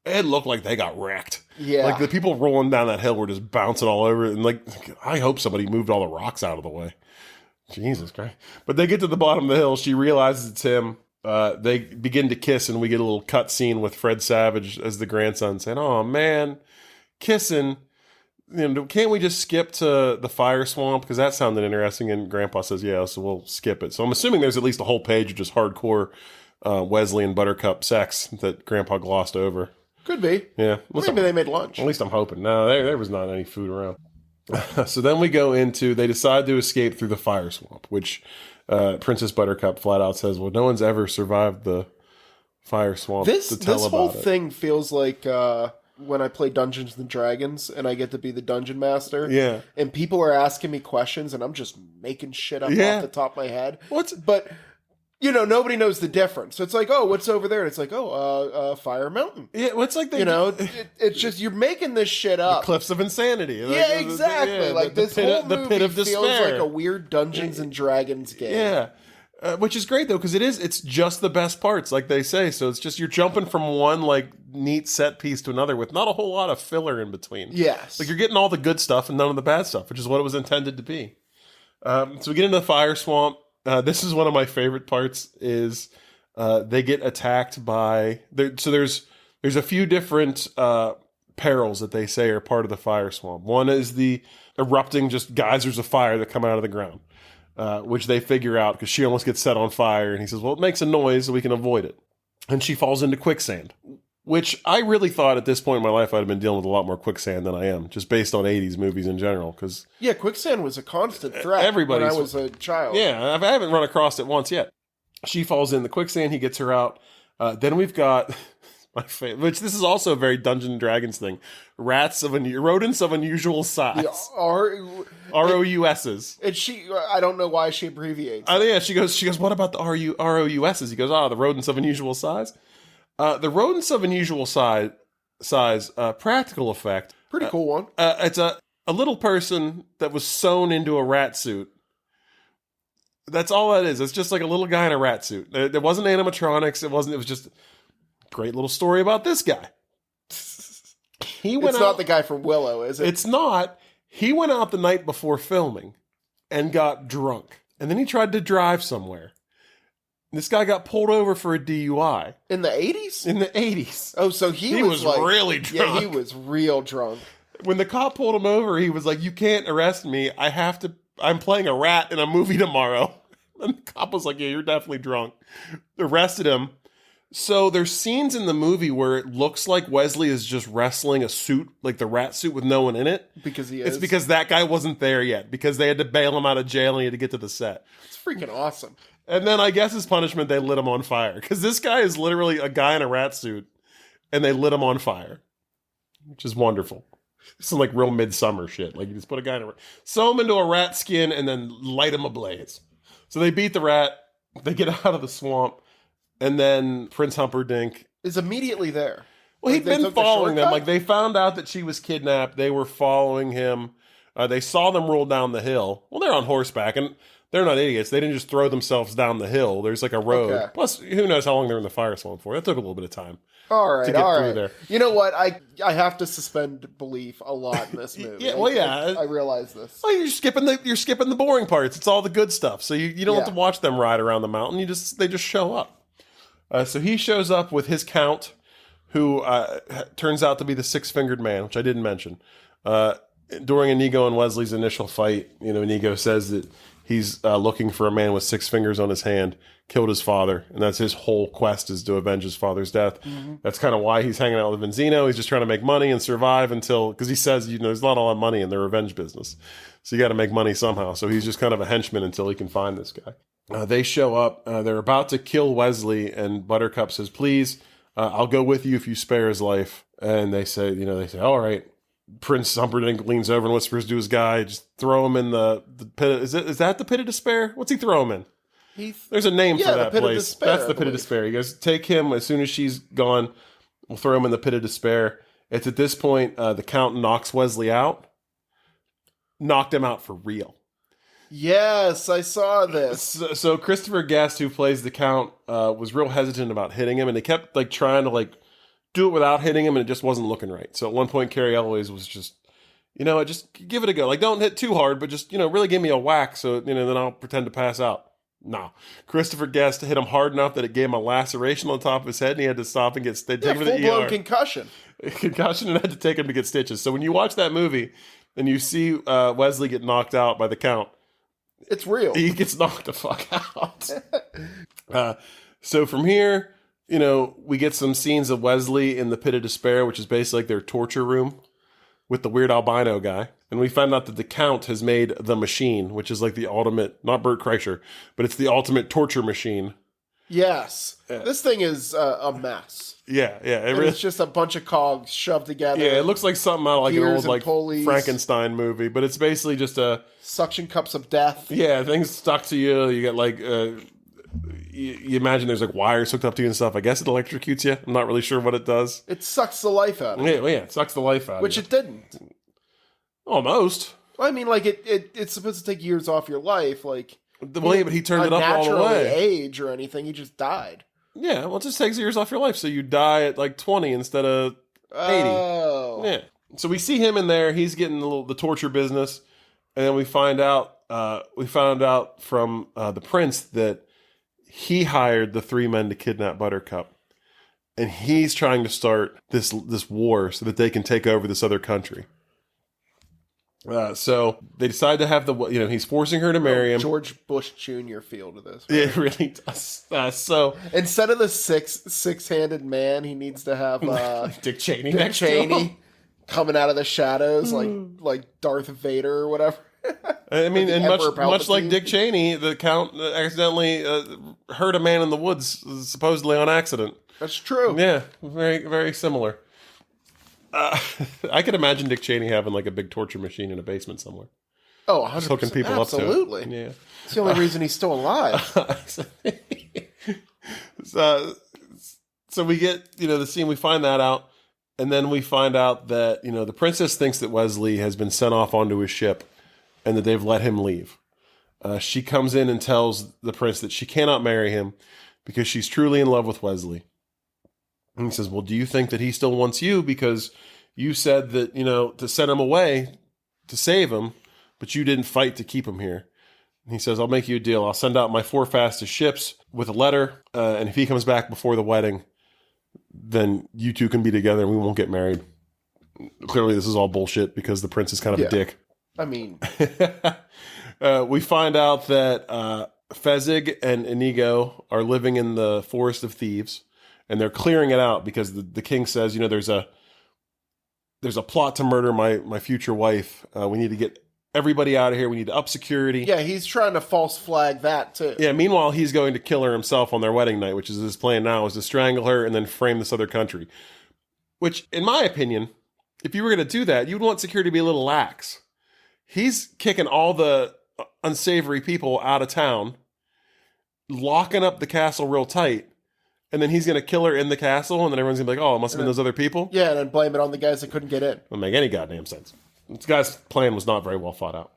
It looked like they got wrecked. Yeah. Like the people rolling down that hill were just bouncing all over it. And like, I hope somebody moved all the rocks out of the way. Jesus Christ. But they get to the bottom of the hill. She realizes it's him. They begin to kiss, and we get a little cut scene with Fred Savage as the grandson saying, "Oh man, kissing. You know, can't we just skip to the fire swamp? Because that sounded interesting." And Grandpa says, "Yeah, so we'll skip it." So I'm assuming there's at least a whole page of just hardcore Wesley and Buttercup sex that Grandpa glossed over. Could be. Yeah. Maybe they made lunch. At least I'm hoping. No, there was not any food around. So then we go into, they decide to escape through the fire swamp, which Princess Buttercup flat out says, "Well, no one's ever survived the fire swamp to tell about it." This whole thing feels like when I play Dungeons and Dragons and I get to be the dungeon master. Yeah. And people are asking me questions and I'm just making shit up off the top of my head. But... you know, nobody knows the difference. So it's like, oh, what's over there? And it's like, Fire Mountain. Yeah, what's like it's just, you're making this shit up. The Cliffs of Insanity. Yeah, exactly. This whole movie feels like a weird Dungeons and Dragons game. Yeah. Which is great, though, because it's just the best parts, like they say. So it's just, you're jumping from one, like, neat set piece to another with not a whole lot of filler in between. Yes. Like, you're getting all the good stuff and none of the bad stuff, which is what it was intended to be. So we get into the fire swamp. This is one of my favorite parts is they get attacked by... So there's a few different perils that they say are part of the fire swamp. One is the erupting just geysers of fire that come out of the ground, which they figure out because she almost gets set on fire. And he says, well, it makes a noise so we can avoid it. And she falls into quicksand, which I really thought at this point in my life I'd have been dealing with a lot more quicksand than I am, just based on 80s movies in general. Cause quicksand was a constant threat when I was a child. Yeah, I haven't run across it once yet. She falls in the quicksand, he gets her out. Then we've got my favorite, which this is also a very Dungeons and Dragons thing. Rodents of unusual size. ROUSs. And she, I don't know why she abbreviates. Yeah, she goes, what about the ROUSs? He goes, the rodents of unusual size. The rodents of unusual size practical effect. Pretty cool one. It's a little person that was sewn into a rat suit. That's all that is. It's just like a little guy in a rat suit. There wasn't animatronics. It was just a great little story about this guy. It's not the guy from Willow, is it? It's not. He went out the night before filming and got drunk. And then he tried to drive somewhere. This guy got pulled over for a DUI. In the 80s? In the 80s. Oh, so he was like, really drunk. Yeah, he was real drunk. When the cop pulled him over, he was like, you can't arrest me. I'm playing a rat in a movie tomorrow. And the cop was like, yeah, you're definitely drunk. Arrested him. So there's scenes in the movie where it looks like Wesley is just wrestling a suit, like the rat suit with no one in it. Because he is? It's because that guy wasn't there yet. Because they had to bail him out of jail and he had to get to the set. It's freaking awesome. And then I guess as punishment, they lit him on fire. Because this guy is literally a guy in a rat suit. And they lit him on fire. Which is wonderful. Some like real midsummer shit. Like you just put a guy in sew him into a rat skin and then light him ablaze. So they beat the rat. They get out of the swamp. And then Prince Humperdinck is immediately there. Well, he'd been following them. Like they found out that she was kidnapped. They were following him. They saw them roll down the hill. Well, they're on horseback. And they're not idiots. They didn't just throw themselves down the hill. There's like a road. Okay. Plus, who knows how long they're in the firestorm for? That took a little bit of time. All right, to get all through right. there. You know what? I have to suspend belief a lot in this movie. Yeah, well, yeah. I realize this. Well, you're skipping the boring parts. It's all the good stuff. So you don't have Yeah. to watch them ride around the mountain. They just show up. So he shows up with his count, who turns out to be the six-fingered man, which I didn't mention. During Inigo and Wesley's initial fight, Inigo says that he's looking for a man with six fingers on his hand, killed his father, and that's his whole quest, is to avenge his father's death. Mm-hmm. That's kind of why he's hanging out with Vinzino. He's just trying to make money and survive because he says, there's not a lot of money in the revenge business. So you got to make money somehow. So he's just kind of a henchman until he can find this guy. They show up. They're about to kill Wesley, and Buttercup says, please, I'll go with you if you spare his life. And they say, all right. Prince Humperdinck leans over and whispers to his guy, just throw him in the pit. Is that the pit of despair? What's he throw him in? There's a name for that place. That's the pit of despair. He goes, take him as soon as she's gone. We'll throw him in the pit of despair. It's at this point the Count knocks Wesley out. Knocked him out for real. Yes, I saw this. So Christopher Guest, who plays the Count, was real hesitant about hitting him, and they kept trying to do it without hitting him, and it just wasn't looking right. So at one point, Carrie Elways was just, just give it a go. Don't hit too hard, but just, really give me a whack so, then I'll pretend to pass out. No. Christopher Guest hit him hard enough that it gave him a laceration on the top of his head, and he had to stop and get taken to the ER. Full-blown concussion. Concussion, and had to take him to get stitches. So when you watch that movie, and you see Wesley get knocked out by the Count, it's real. He gets knocked the fuck out. So from here, we get some scenes of Wesley in the pit of despair, which is basically their torture room with the weird albino guy. And we find out that the Count has made the machine, which is the ultimate, not Bert Kreischer, but it's the ultimate torture machine. Yes. This thing is a mess. Yeah. It's just a bunch of cogs shoved together. Yeah, it looks like something out of an old pulleys. Frankenstein movie, but it's basically just a... Suction cups of death. Yeah, things stuck to you. You get you imagine there's wires hooked up to you and stuff. I guess it electrocutes you. I'm not really sure what it does. It sucks the life out of you. Yeah, it sucks the life out of you. Which it didn't. Almost. I mean, it's supposed to take years off your life. But he turned it up all the way. Age or anything, he just died. Yeah, well, it just takes years off your life. So you die at 20 instead of 80. Oh. Yeah. So we see him in there. He's getting the torture business. And then we found out from the prince that he hired the three men to kidnap Buttercup, and he's trying to start this war so that they can take over this other country. So they decide to have he's forcing her to marry him. George Bush Jr. feel to this. Right? It really does. So instead of the six-handed man, he needs to have Dick Cheney. Dick Cheney coming out of the shadows like Darth Vader or whatever. I mean, and much like Dick Cheney, the Count accidentally hurt a man in the woods, supposedly on accident. That's true. Yeah, very, very similar. I could imagine Dick Cheney having a big torture machine in a basement somewhere. Oh, 100%. Just hooking people Absolutely. up to it. Yeah. It's the only reason he's still alive. So we get, the scene, we find that out, and then we find out that, the princess thinks that Wesley has been sent off onto his ship and that they've let him leave. She comes in and tells the prince that she cannot marry him because she's truly in love with Wesley. And he says, well, do you think that he still wants you? Because you said that, to send him away, to save him, but you didn't fight to keep him here. And he says, I'll make you a deal. I'll send out my 4 fastest ships with a letter. And if he comes back before the wedding, then you two can be together and we won't get married. Clearly, this is all bullshit because the prince is kind of a dick. I mean, we find out that Fezzik and Inigo are living in the Forest of Thieves, and they're clearing it out because the king says, there's a plot to murder my future wife. We need to get everybody out of here. We need to up security. Yeah, he's trying to false flag that too. Yeah. Meanwhile, he's going to kill her himself on their wedding night, which is his plan now, is to strangle her and then frame this other country. Which, in my opinion, if you were going to do that, you'd want security to be a little lax. He's kicking all the unsavory people out of town, locking up the castle real tight, and then he's going to kill her in the castle, and then everyone's going to be like, oh, it must have been those other people? Yeah, and then blame it on the guys that couldn't get in. Doesn't make any goddamn sense. This guy's plan was not very well thought out.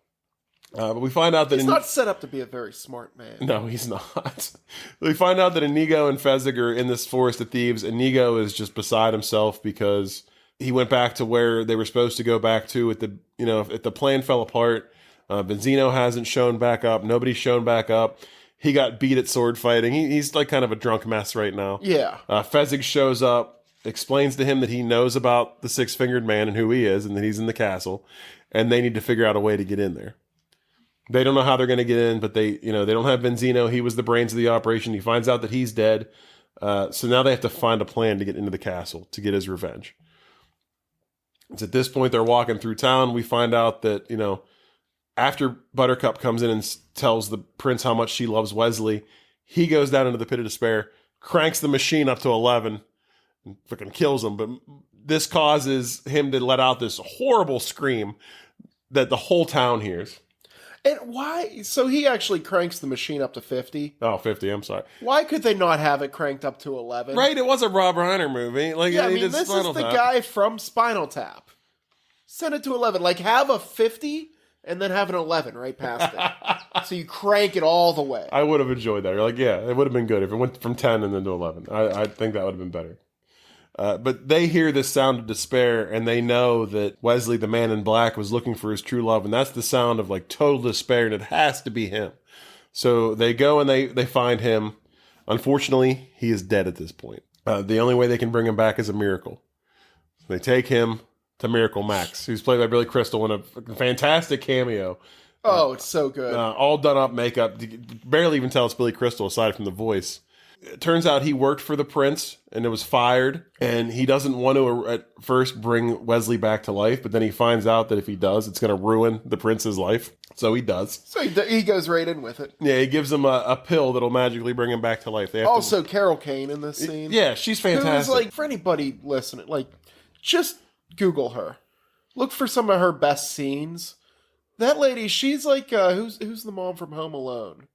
But we find out that He's not set up to be a very smart man. No, he's not. We find out that Inigo and Fezzik are in this forest of thieves. Inigo is just beside himself because he went back to where they were supposed to go back to if the plan fell apart. Benzino hasn't shown back up. Nobody's shown back up. He got beat at sword fighting. He's like kind of a drunk mess right now. Yeah. Fezzik shows up, explains to him that he knows about the six-fingered man and who he is, and that he's in the castle, and they need to figure out a way to get in there. They don't know how they're going to get in, but they don't have Benzino. He was the brains of the operation. He finds out that he's dead. So now they have to find a plan to get into the castle to get his revenge. It's at this point they're walking through town. We find out that, after Buttercup comes in and tells the prince how much she loves Wesley, he goes down into the pit of despair, cranks the machine up to 11, and fucking kills him. But this causes him to let out this horrible scream that the whole town hears. And why? So he actually cranks the machine up to 50. Oh, 50, I'm sorry. Why could they not have it cranked up to 11? Right, it was a Rob Reiner movie. Like, Yeah, I he mean, did this is Spinal the Tap. guy from Spinal Tap. Send it to 11. Like, have a 50 and then have an 11 right past it. So you crank it all the way. I would have enjoyed that. Like, yeah, it would have been good if it went from 10 and then to 11. I think that would have been better. But they hear this sound of despair, and they know that Wesley, the man in black, was looking for his true love, and that's the sound of, like, total despair, and it has to be him. So they go and they find him. Unfortunately, he is dead at this point. The only way they can bring him back is a miracle. They take him to Miracle Max, who's played by Billy Crystal in a fantastic cameo. Oh, it's so good. All done up makeup. Barely even tell it's Billy Crystal aside from the voice. It turns out he worked for the prince and it was fired, and he doesn't want to at first bring Wesley back to life, but then he finds out that if he does, it's going to ruin the prince's life. So he does. So he goes right in with it. Yeah, he gives him a pill that'll magically bring him back to life. They have Also, Carol Kane in this scene. Yeah, she's fantastic. Who's, like, for anybody listening, like, just Google her. Look for some of her best scenes. That lady, she's like, who's the mom from Home Alone?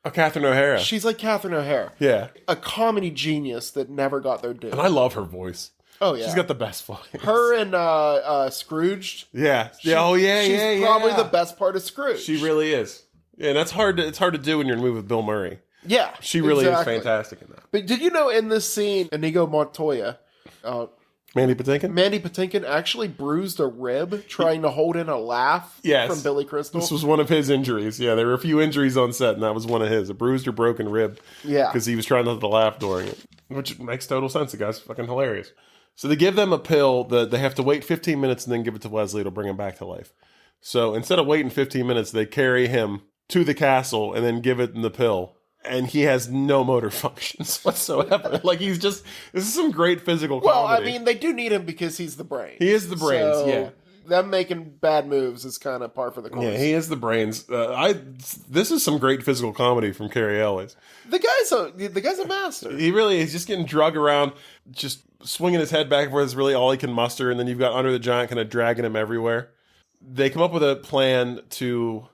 Oh, Catherine O'Hara. She's like Catherine O'Hara. Yeah. A comedy genius that never got their due. And I love her voice. Oh, yeah. She's got the best voice. Her and Scrooged. Yeah. She's probably the best part of Scrooge. She really is. Yeah, and it's hard to do when you're in a movie with Bill Murray. Yeah. She really is fantastic in that. But did you know in this scene, Inigo Montoya, Mandy Patinkin actually bruised a rib trying to hold in a laugh from Billy Crystal? This was one of his injuries. Yeah, there were a few injuries on set, and that was one of his. A bruised or broken rib. Yeah. Because he was trying not to laugh during it. Which makes total sense. The guy's fucking hilarious. So they give them a pill that they have to wait 15 minutes and then give it to Wesley. It'll bring him back to life. So instead of waiting 15 minutes, they carry him to the castle and then give it the pill. And he has no motor functions whatsoever. Like, this is some great physical comedy. Well, I mean, they do need him because he's the brain. He is the brains, so yeah. Them making bad moves is kind of par for the course. Yeah, he is the brains. This is some great physical comedy from Cary Elwes. The guy's a master. He really is. Just getting drug around, just swinging his head back and forth is really all he can muster. And then you've got Under the Giant kind of dragging him everywhere. They come up with a plan to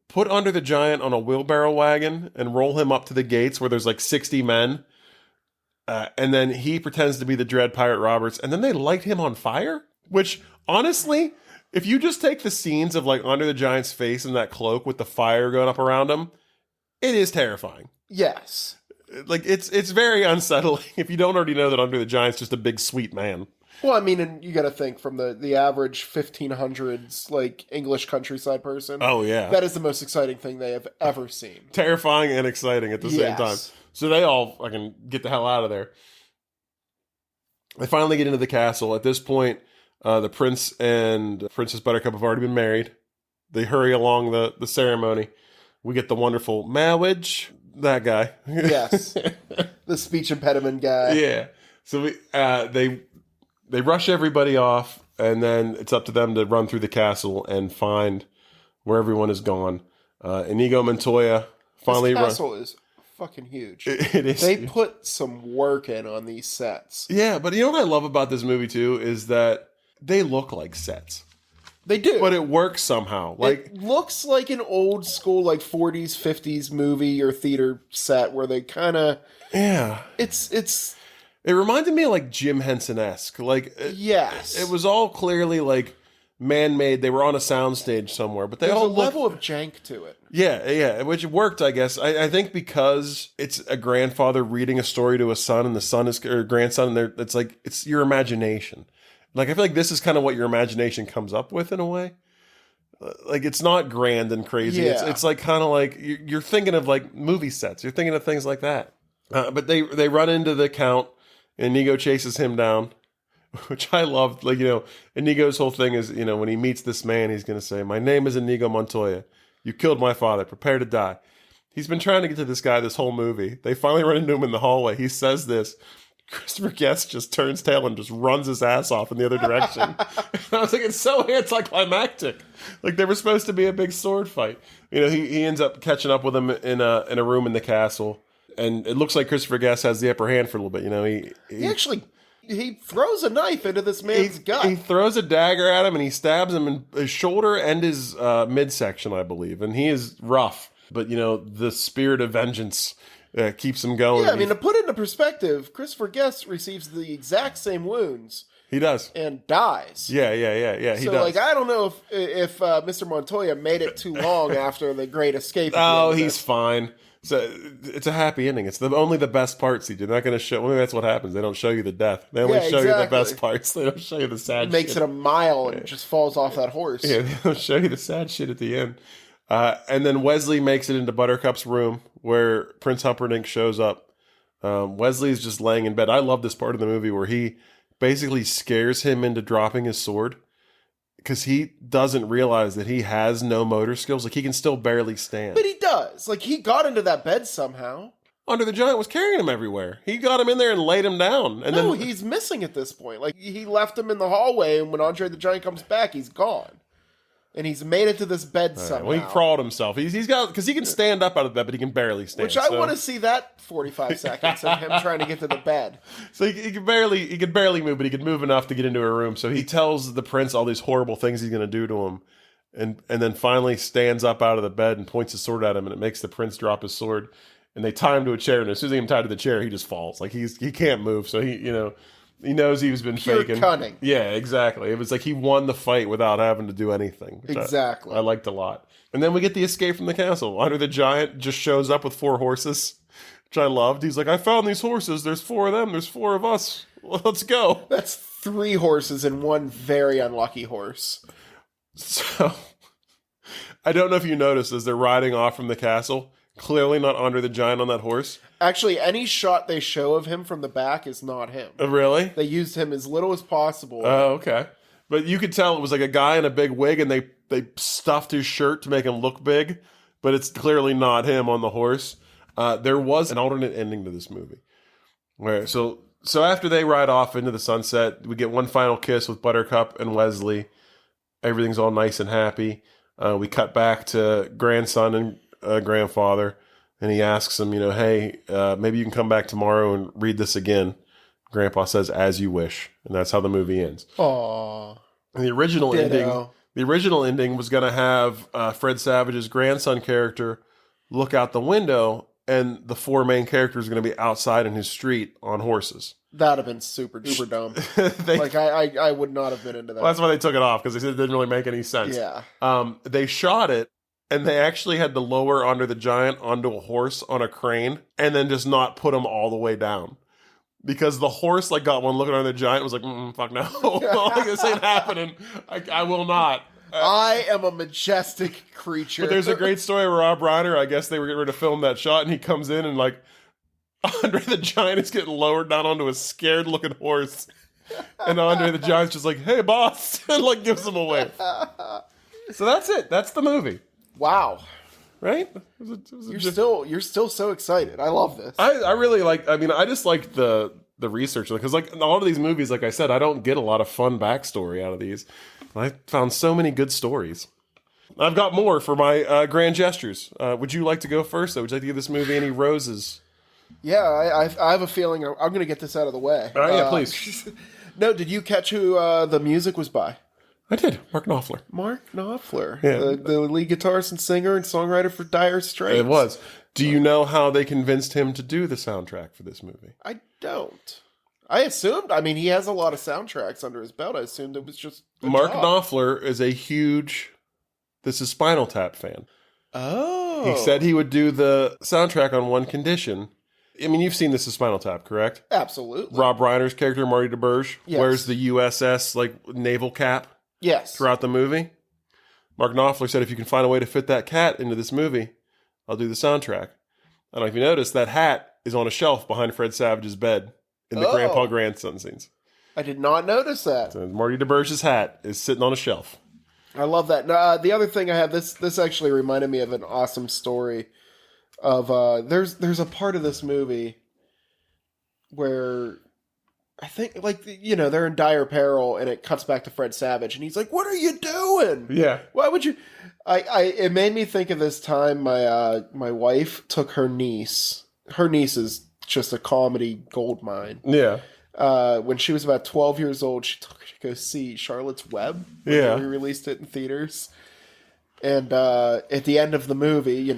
put Under the Giant on a wheelbarrow wagon and roll him up to the gates where there's like 60 men. And then he pretends to be the Dread Pirate Roberts. And then they light him on fire. Which, honestly, if you just take the scenes of like Under the Giant's face in that cloak with the fire going up around him, it is terrifying. Yes. Like, it's very unsettling if you don't already know that Under the Giant's just a big, sweet man. Well, I mean, and you got to think from the average 1500s, like, English countryside person. Oh, yeah. That is the most exciting thing they have ever seen. Terrifying and exciting at the same time. So they all fucking get the hell out of there. They finally get into the castle. At this point, the prince and Princess Buttercup have already been married. They hurry along the ceremony. We get the wonderful marriage. That guy. Yes. The speech impediment guy. Yeah. So they rush everybody off, and then it's up to them to run through the castle and find where everyone is gone. Inigo Montoya finally runs. This castle is fucking huge. It is. They put some work in on these sets. Yeah, but you know what I love about this movie too is that they look like sets. They do. But it works somehow. Like, it looks like an old school, like 40s, 50s movie or theater set where they kind of... Yeah. It reminded me of like Jim Henson-esque. Like, yes. It was all clearly like man-made. They were on a soundstage somewhere, but they There's all a look, level of jank to it. yeah, which worked, I guess. I think because it's a grandfather reading a story to a son, and the son is or grandson, and it's like it's your imagination. Like I feel like this is kind of what your imagination comes up with in a way. Like it's not grand and crazy. Yeah. It's like kind of like you're thinking of like movie sets. You're thinking of things like that. But they run into the Count, and Inigo chases him down, which I loved. Like, Inigo's whole thing is, when he meets this man, he's going to say, "My name is Inigo Montoya. You killed my father. Prepare to die." He's been trying to get to this guy this whole movie. They finally run into him in the hallway. He says this. Christopher Guest just turns tail and just runs his ass off in the other direction. I was like, it's so anticlimactic. Like, there was supposed to be a big sword fight. He ends up catching up with him in a room in the castle. And it looks like Christopher Guest has the upper hand for a little bit. He throws a knife into this man's gut. He throws a dagger at him, and he stabs him in his shoulder and his midsection, I believe. And he is rough. But, the spirit of vengeance keeps him going. Yeah, I mean, to put it into perspective, Christopher Guest receives the exact same wounds. He does. And dies. Yeah, he does. I don't know if Mr. Montoya made it too long after the great escape. Oh, he's fine. So it's a happy ending. It's only the best parts. They're not going to show. Maybe that's what happens. They don't show you the death. They only show you the best parts. They don't show you the sad. Makes shit. It a mile and just falls off that horse. Yeah, they don't show you the sad shit at the end. And then Wesley makes it into Buttercup's room where Prince Humperdinck shows up. Wesley's just laying in bed. I love this part of the movie where he basically scares him into dropping his sword because he doesn't realize that he has no motor skills. Like, he can still barely stand. But he does. Like, he got into that bed somehow. Andre the Giant was carrying him everywhere. He got him in there and laid him down. And then he's missing at this point. Like, he left him in the hallway, and when Andre the Giant comes back, he's gone. And he's made it to this bed somehow. Well, he crawled himself. He's got, because he can stand up out of bed, but he can barely stand. Which I want to see that 45 seconds of him trying to get to the bed. So he could barely move, but he could move enough to get into a room. So he tells the prince all these horrible things he's going to do to him, and then finally stands up out of the bed and points his sword at him, and it makes the prince drop his sword. And they tie him to a chair, and as soon as they get him tied to the chair, he just falls. Like, he can't move. So he knows he's been Pure faking. Cunning. Yeah, exactly. It was like he won the fight without having to do anything. Exactly. I liked a lot. And then we get the escape from the castle. Andre the Giant just shows up with 4 horses, which I loved. He's like, "I found these horses. There's 4 of them. There's 4 of us. Let's go." That's 3 horses and 1 very unlucky horse. So, I don't know if you noticed as they're riding off from the castle, clearly not Andre the Giant on that horse. Actually, any shot they show of him from the back is not him. Really? They used him as little as possible. Oh, okay. But you could tell it was like a guy in a big wig, and they stuffed his shirt to make him look big, but it's clearly not him on the horse. There was an alternate ending to this movie. So after they ride off into the sunset, we get one final kiss with Buttercup and Wesley. Everything's all nice and happy. We cut back to grandson and grandfather, and he asks him, "Hey, maybe you can come back tomorrow and read this again." Grandpa says, "As you wish," and that's how the movie ends. Aww. And the original ending was going to have Fred Savage's grandson character look out the window, and the 4 main characters are going to be outside in his street on horses. That'd have been super duper dumb. I would not have been into that. Well, that's why they took it off, because they said it didn't really make any sense. Yeah. They shot it, and they actually had to lower Andre the Giant onto a horse on a crane, and then just not put him all the way down. Because the horse got one look at Andre the Giant and was like, "Fuck no. Like, this ain't happening. I will not." I am a majestic creature. But there's a great story where Rob Reiner, I guess they were getting ready to film that shot, and he comes in and Andre the Giant is getting lowered down onto a scared looking horse. And Andre the Giant's just like, "Hey, boss," and gives him away. So that's it. That's the movie. Wow. Right? You're still so excited. I love this. I really I just like the research, because in a lot of these movies, like I said, I don't get a lot of fun backstory out of these. I found so many good stories. I've got more for my grand gestures. Would you like to go first, though? Would you like to give this movie any roses? Yeah, I have a feeling I'm going to get this out of the way. All right, yeah, please. No, did you catch who the music was by? I did. Mark Knopfler. Mark Knopfler. Yeah. The lead guitarist and singer and songwriter for Dire Straits. It was. Do you know how they convinced him to do the soundtrack for this movie? I don't. I assumed. I mean, he has a lot of soundtracks under his belt. I assumed it was just Mark Knopfler is a huge This Is Spinal Tap fan. Oh. He said he would do the soundtrack on one condition. I mean, you've seen This Is Spinal Tap, correct? Absolutely. Rob Reiner's character, Marty DeBurge, wears the USS naval cap throughout the movie. Mark Knopfler said, if you can find a way to fit that cat into this movie, I'll do the soundtrack. I don't know if you noticed, that hat is on a shelf behind Fred Savage's bed in the grandpa-grandson scenes. I did not notice that. So Marty DeBurge's hat is sitting on a shelf. I love that. The other thing I have, this actually reminded me of an awesome story of, there's a part of this movie where I think, they're in dire peril, and it cuts back to Fred Savage, and he's like, what are you doing? Yeah. Why would you... It made me think of this time my wife took her niece. Her niece is just a comedy goldmine. Yeah. When she was about 12 years old, she took her to go see Charlotte's Web. Yeah. We released it in theaters. And at the end of the movie,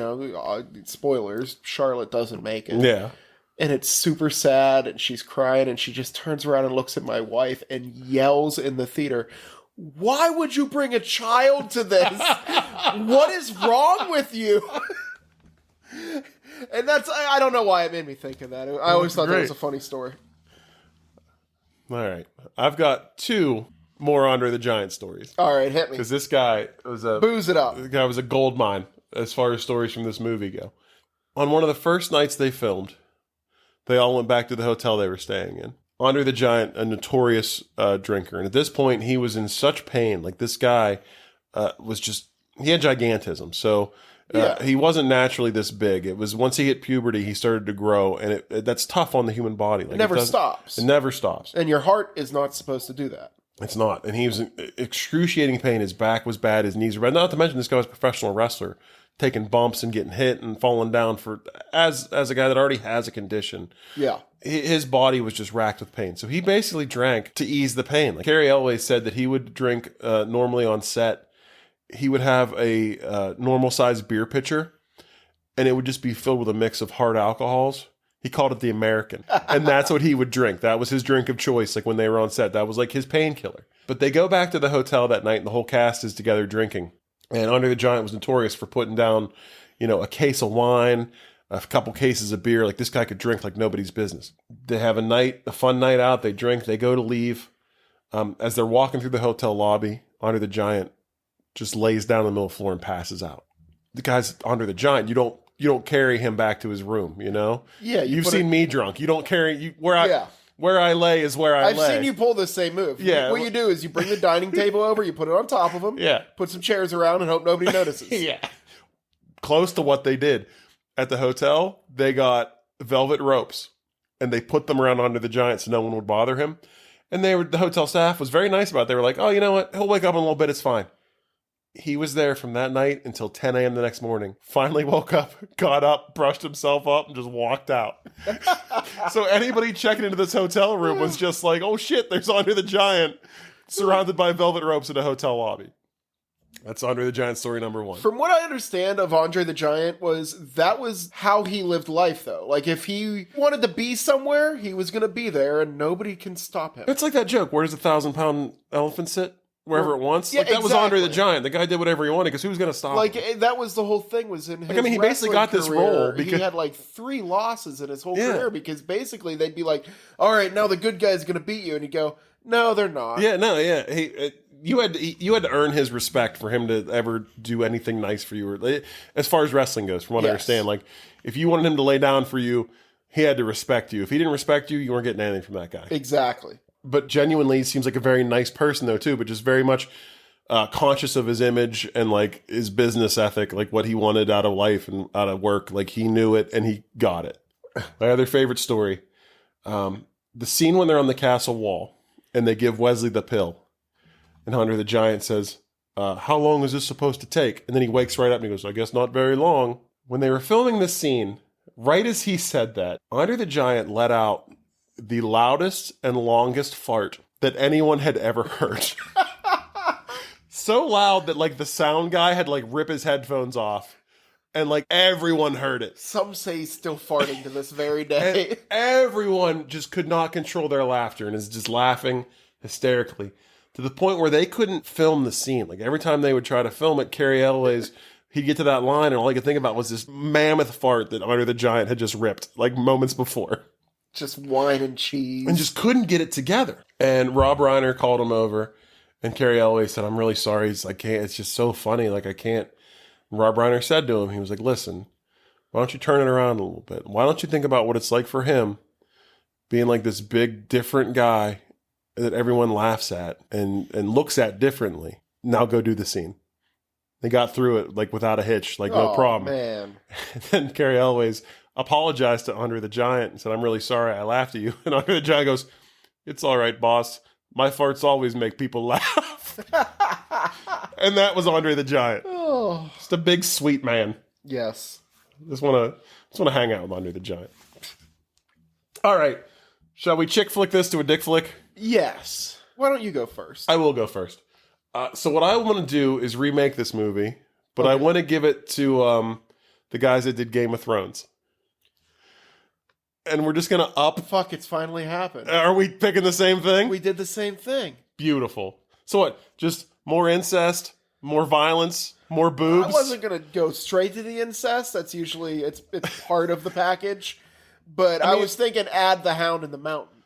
spoilers, Charlotte doesn't make it. Yeah. And it's super sad, and she's crying, and she just turns around and looks at my wife and yells in the theater, why would you bring a child to this? What is wrong with you? And I don't know why it made me think of that. I always thought that was a funny story. All right. I've got two more Andre the Giant stories. All right, hit me. Because this guy was Booze it up. This guy was a gold mine as far as stories from this movie go. On one of the first nights they filmed, they all went back to the hotel they were staying in. Andre the Giant, a notorious drinker. And at this point, he was in such pain. Like, this guy he had gigantism. So he wasn't naturally this big. It was once he hit puberty, he started to grow. And that's tough on the human body. Like, it never stops. It never stops. And your heart is not supposed to do that. It's not. And he was in excruciating pain. His back was bad. His knees were bad. Not to mention this guy was a professional wrestler, taking bumps and getting hit and falling down as a guy that already has a condition. Yeah. His body was just racked with pain. So he basically drank to ease the pain. Like Cary Elwes said that he would drink normally on set. He would have a normal sized beer pitcher, and it would just be filled with a mix of hard alcohols. He called it the American. And that's what he would drink. That was his drink of choice. Like when they were on set, that was like his painkiller. But they go back to the hotel that night, and the whole cast is together drinking. And Andre the Giant was notorious for putting down, a case of wine, a couple cases of beer. Like, this guy could drink like nobody's business. They have a fun night out. They drink. They go to leave. As they're walking through the hotel lobby, Andre the Giant just lays down in the middle of the floor and passes out. The guy's Andre the Giant. You don't carry him back to his room, Yeah. You've seen me drunk. You don't carry... Where I lay is where I lay. I've seen you pull the same move. Yeah. What you do is you bring the dining table over, you put it on top of him, put some chairs around, and hope nobody notices. Yeah. Close to what they did. At the hotel, they got velvet ropes, and they put them around Andre the Giant so no one would bother him. And the hotel staff was very nice about it. They were like, oh, you know what? He'll wake up in a little bit. It's fine. He was there from that night until 10 a.m. the next morning. Finally woke up, got up, brushed himself up, and just walked out. So anybody checking into this hotel room was just like, oh shit, there's Andre the Giant surrounded by velvet ropes in a hotel lobby. That's Andre the Giant story number one. From what I understand of Andre the Giant that was how he lived life, though. Like, if he wanted to be somewhere, he was going to be there, and nobody can stop him. It's like that joke, where does a 1,000-pound elephant sit? Wherever it wants. Yeah, like, that was Andre the Giant. The guy did whatever he wanted because who was going to stop him? Like, that was the whole thing was in his he basically got this role because he had like 3 losses in his whole career, because basically they'd be like, all right, now the good guy's going to beat you. And he'd go, no, they're not. Yeah, no, yeah. You had to earn his respect for him to ever do anything nice for you. As far as wrestling goes, from what I understand, like, if you wanted him to lay down for you, he had to respect you. If he didn't respect you, you weren't getting anything from that guy. Exactly. But genuinely, he seems like a very nice person, though, too, but just very much conscious of his image and like his business ethic, like what he wanted out of life and out of work. Like, he knew it and he got it. My other favorite story, the scene when they're on the castle wall and they give Wesley the pill, and Andre the Giant says, how long is this supposed to take? And then he wakes right up and he goes, I guess not very long. When they were filming this scene, right as he said that, Andre the Giant let out the loudest and longest fart that anyone had ever heard. So loud that like the sound guy had like rip his headphones off And like everyone heard it. Some say he's still farting to this very And day. everyone just could not control their laughter and is just laughing hysterically to the point where they couldn't film the scene. Like every time they would try to film it, Carrie Elway's, he'd get to that line and all he could think about was this mammoth fart that Andre the Giant had just ripped like moments before. Just wine and cheese. And just couldn't get it together. And Rob Reiner called him over and Carrie Elway said, I'm really sorry. I can't, it's just so funny. Like I can't. And Rob Reiner said to him, he was like, listen, why don't you turn it around a little bit? Why don't you think about what it's like for him being like this big, different guy that everyone laughs at and looks at differently. Now go do the scene. They got through it like without a hitch, like no problem. Man. And then Carrie Elways apologized to Andre the Giant and said, I'm really sorry I laughed at you. And Andre the Giant goes, it's all right, boss. My farts always make people laugh. And that was Andre the Giant. Oh. Just a big sweet man. Yes. Just want to hang out with Andre the Giant. All right. Shall we chick flick this to a dick flick? Yes. Why don't you go first? I will go first. So what I want to do is remake this movie, but I want to give it to the guys that did Game of Thrones. And we're just going to up. Fuck, it's finally happened. Are we picking the same thing? We did the same thing. Beautiful. So what? Just more incest, more violence, more boobs? I wasn't going to go straight to the incest. That's usually, it's part of the package. But I was thinking add the Hound in the Mountain.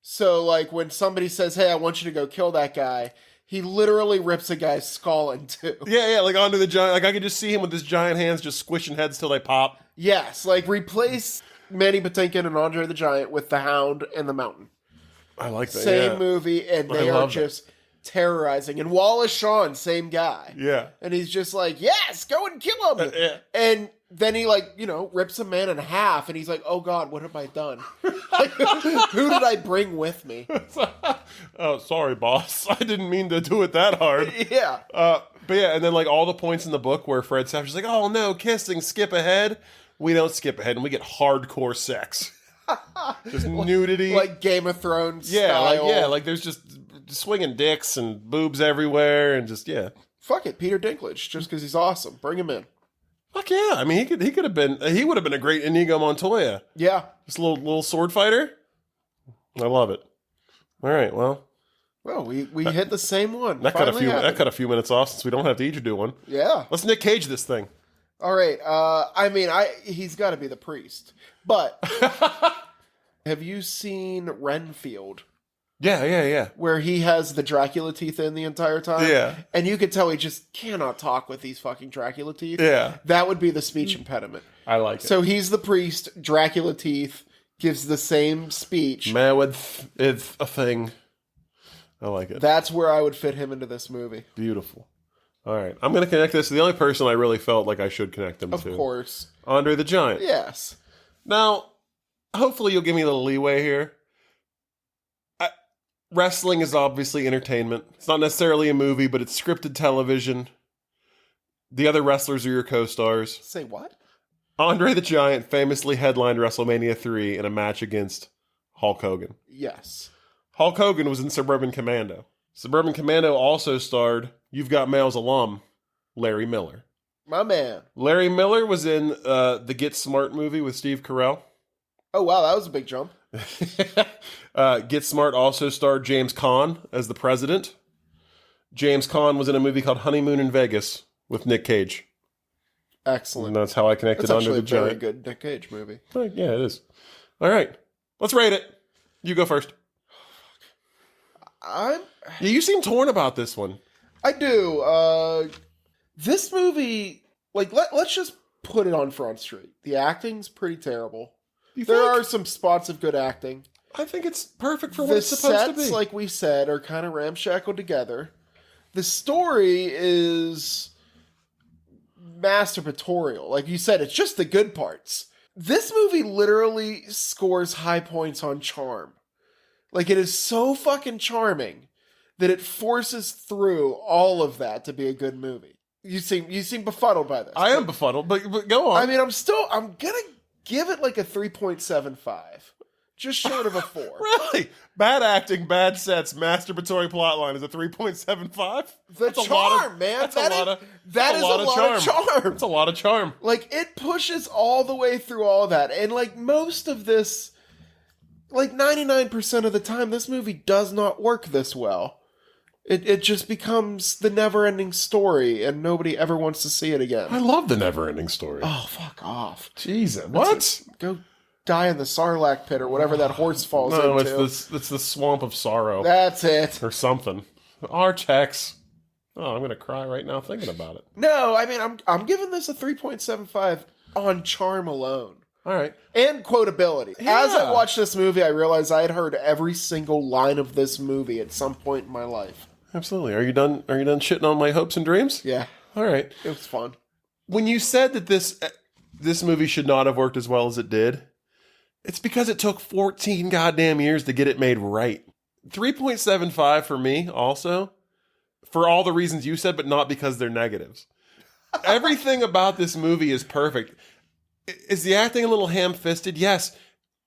So, like, when somebody says, hey, I want you to go kill that guy, he literally rips a guy's skull in two. Yeah, like Andre the Giant. Like, I could just see him with his giant hands just squishing heads till they pop. Yes, like, replace Manny Patinkin and Andre the Giant with the Hound and the Mountain. I like that, Same movie, and they are just terrorizing. And Wallace Shawn, same guy. Yeah. And he's just like, yes, go and kill him. Yeah. And then he, like, rips a man in half, and he's like, oh, God, what have I done? Like, who did I bring with me? Oh, sorry, boss. I didn't mean to do it that hard. Yeah. But yeah, and then, like, all the points in the book where Fred Savage is like, oh, no, kissing, skip ahead. We don't skip ahead, and we get hardcore sex. Just nudity. Like Game of Thrones style. Like there's just swinging dicks and boobs everywhere, and just, yeah. Fuck it, Peter Dinklage, just because he's awesome. Bring him in. Fuck yeah. I mean, he would have been a great Inigo Montoya. Yeah. Just a little sword fighter. I love it. All right, well, we hit the same one. That cut a few minutes off since we don't have to each do one. Yeah. Let's Nick Cage this thing. All right. I mean, he's got to be the priest. But have you seen Renfield? Yeah. Where he has the Dracula teeth in the entire time? Yeah. And you can tell he just cannot talk with these fucking Dracula teeth. Yeah. That would be the speech impediment. I like it. So he's the priest, Dracula teeth, gives the same speech. Man with it's a thing. I like it. That's where I would fit him into this movie. Beautiful. All right. I'm going to connect this to the only person I really felt like I should connect him to. Of course. Andre the Giant. Yes. Now, hopefully you'll give me a little leeway here. Wrestling is obviously entertainment. It's not necessarily a movie, but it's scripted television. The other wrestlers are your co-stars. Say what? Andre the Giant famously headlined WrestleMania 3 in a match against Hulk Hogan. Yes. Hulk Hogan was in Suburban Commando. Suburban Commando also starred You've Got Mail's alum, Larry Miller. My man. Larry Miller was in the Get Smart movie with Steve Carell. Oh, wow, that was a big jump. Get Smart also starred James Caan as the president. James Caan was in a movie called Honeymoon in Vegas with Nick Cage. Excellent. And that's how I connected Andre the Giant. That's actually a very good Nick Cage movie. Yeah, it is. All right. Let's rate it. You go first. You seem torn about this one. I do. This movie, like, let's just put it on Front Street. The acting's pretty terrible. There are some spots of good acting. I think it's perfect for what it's supposed to be. The sets, like we said, are kind of ramshackled together. The story is masturbatorial. Like you said, it's just the good parts. This movie literally scores high points on charm. Like, it is so fucking charming that it forces through all of that to be a good movie. You seem befuddled by this. I am befuddled, but go on. I mean, I'm gonna give it like a 3.75. Just short of a 4. Really? Bad acting, bad sets, masturbatory plotline is a 3.75? The charm, man. That's a lot of charm. That's a lot of charm. Like, it pushes all the way through all that. And, like, most of this, like, 99% of the time, this movie does not work this well. It just becomes the never-ending story, and nobody ever wants to see it again. I love the never-ending story. Oh, fuck off. Jesus. What? Go die in the Sarlacc pit or whatever that horse falls into. No, it's the swamp of sorrow. That's it. Or something. Archex. Oh, I'm going to cry right now thinking about it. No, I mean, I'm giving this a 3.75 on charm alone. All right. And quotability. Yeah. As I watched this movie, I realized I had heard every single line of this movie at some point in my life. Absolutely. Are you done shitting on my hopes and dreams? Yeah. All right. It was fun. When you said that this movie should not have worked as well as it did, it's because it took 14 goddamn years to get it made right. 3.75 for me also, for all the reasons you said, but not because they're negatives. Everything about this movie is perfect. Is the acting a little ham-fisted? Yes.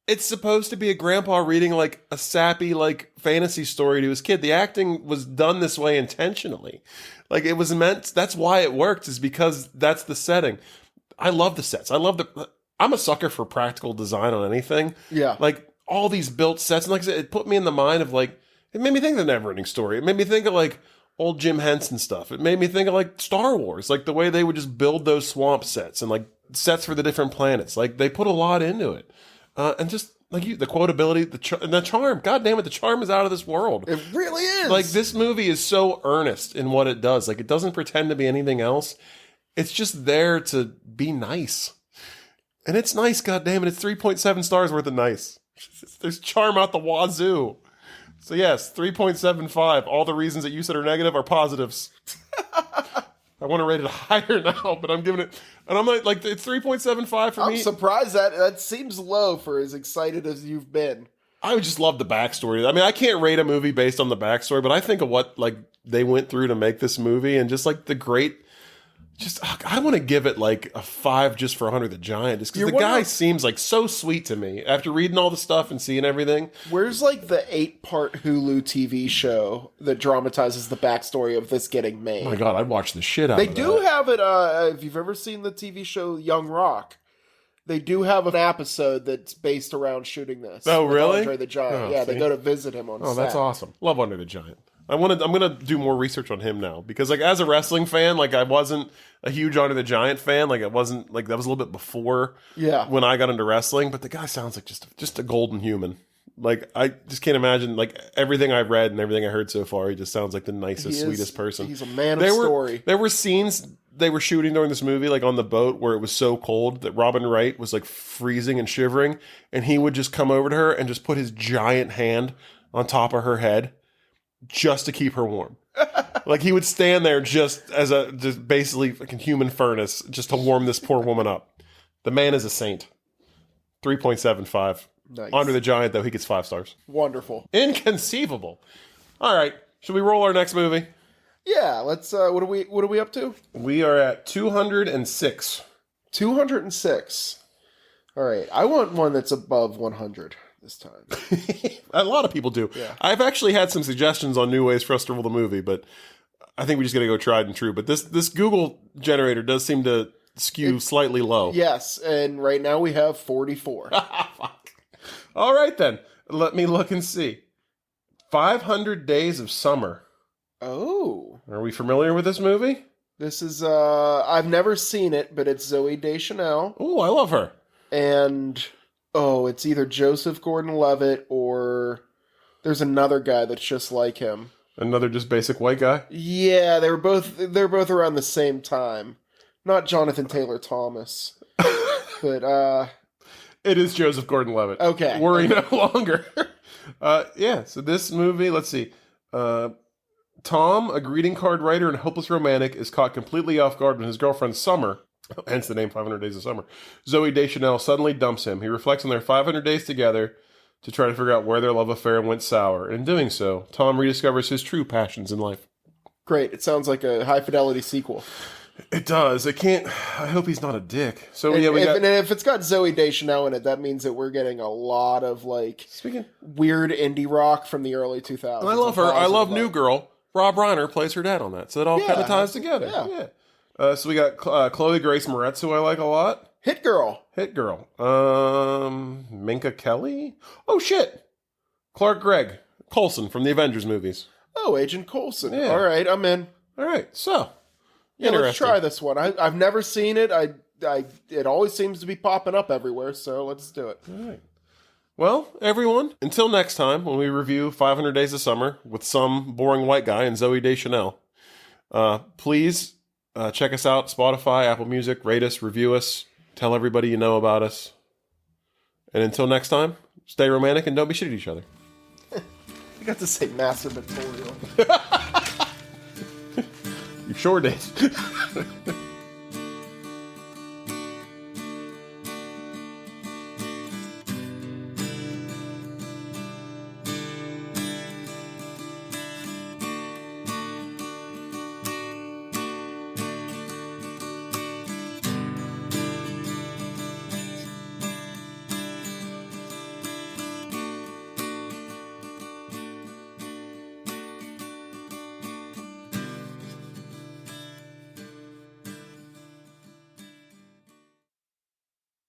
It's supposed to be a grandpa reading like a sappy like fantasy story to his kid. The acting was done this way intentionally. Like it was meant, that's why it worked, is because that's the setting. I love the sets. I'm a sucker for practical design on anything. Yeah. Like all these built sets. And like I said, it put me in the mind of like, it made me think of the Neverending Story. It made me think of like old Jim Henson stuff. It made me think of like Star Wars, like the way they would just build those swamp sets and like sets for the different planets. Like they put a lot into it. And just like the quotability, and the charm. God damn it, the charm is out of this world. It really is. Like this movie is so earnest in what it does. Like it doesn't pretend to be anything else. It's just there to be nice. And it's nice, God damn it. It's 3.7 stars worth of nice. There's charm out the wazoo. So yes, 3.75. All the reasons that you said are negative are positives. I want to rate it higher now, but I'm giving it, and I'm like it's 3.75 for me. I'm surprised that seems low for as excited as you've been. I would just love the backstory. I mean, I can't rate a movie based on the backstory, but I think of what like they went through to make this movie, and just like the great. I want to give it like a 5 just for Andre the Giant, just because the guy seems like so sweet to me after reading all the stuff and seeing everything. Where's like the 8-part Hulu TV show that dramatizes the backstory of this getting made? Oh my God, I'd watch the shit out of it. They do have it, if you've ever seen the TV show Young Rock, they do have an episode that's based around shooting this. Oh, really? Andre the Giant. Yeah, they go to visit him on set. Oh, that's awesome. Love Andre the Giant. I'm gonna do more research on him now, because like as a wrestling fan, like I wasn't a huge Andre the Giant fan. Like it wasn't like that was a little bit before when I got into wrestling. But the guy sounds like just a golden human. Like I just can't imagine like everything I've read and everything I heard so far. He just sounds like the nicest, sweetest person. He's a man of story. There were scenes they were shooting during this movie, like on the boat, where it was so cold that Robin Wright was like freezing and shivering, and he would just come over to her and just put his giant hand on top of her head, just to keep her warm. Like he would stand there just basically like a human furnace just to warm this poor woman up. The man is a saint. 3.75. Nice. Andre the Giant, though, he gets 5 stars. Wonderful. Inconceivable. All right. Should we roll our next movie? Yeah, let's what are we up to? We are at 206. 206. All right. I want one that's above 100. This time. A lot of people do. Yeah. I've actually had some suggestions on new ways for us to roll the movie, but I think we just got to go tried and true. But this Google generator does seem to skew slightly low. Yes, and right now we have 44. Fuck. All right, then. Let me look and see. 500 Days of Summer. Oh. Are we familiar with this movie? This is, I've never seen it, but it's Zooey Deschanel. Oh, I love her. And... oh, it's either Joseph Gordon-Levitt or there's another guy that's just like him. Another just basic white guy? Yeah, they're both around the same time. Not Jonathan Taylor Thomas. But it is Joseph Gordon-Levitt. Okay. Worry no longer. Yeah, so this movie, let's see. Tom, a greeting card writer and hopeless romantic, is caught completely off guard when his girlfriend Summer, hence the name 500 Days of Summer, Zooey Deschanel, suddenly dumps him. He reflects on their 500 days together to try to figure out where their love affair went sour. And in doing so, Tom rediscovers his true passions in life. Great. It sounds like a high-fidelity sequel. It does. It can't. I hope he's not a dick. So And, yeah, we got. and if it's got Zoe Deschanel in it, that means that we're getting a lot of like Speaking, weird indie rock from the early 2000s. I love her. I love New Girl. Rob Reiner plays her dad on that, so it all kind of ties together. Yeah. So we got Chloe Grace Moretz, who I like a lot. Hit Girl. Minka Kelly. Oh shit. Clark Gregg Coulson from the Avengers movies. Oh, Agent Coulson. Yeah. All right, I'm in. All right, so Yeah, let's try this one. I've never seen it. It always seems to be popping up everywhere, so let's do it. All right. Well, everyone, until next time when we review 500 Days of Summer with some boring white guy and Zoe Deschanel, please check us out, Spotify, Apple Music, rate us, review us, tell everybody you know about us. And until next time, stay romantic and don't be shit at each other. I got to say masturbatorial. You sure did.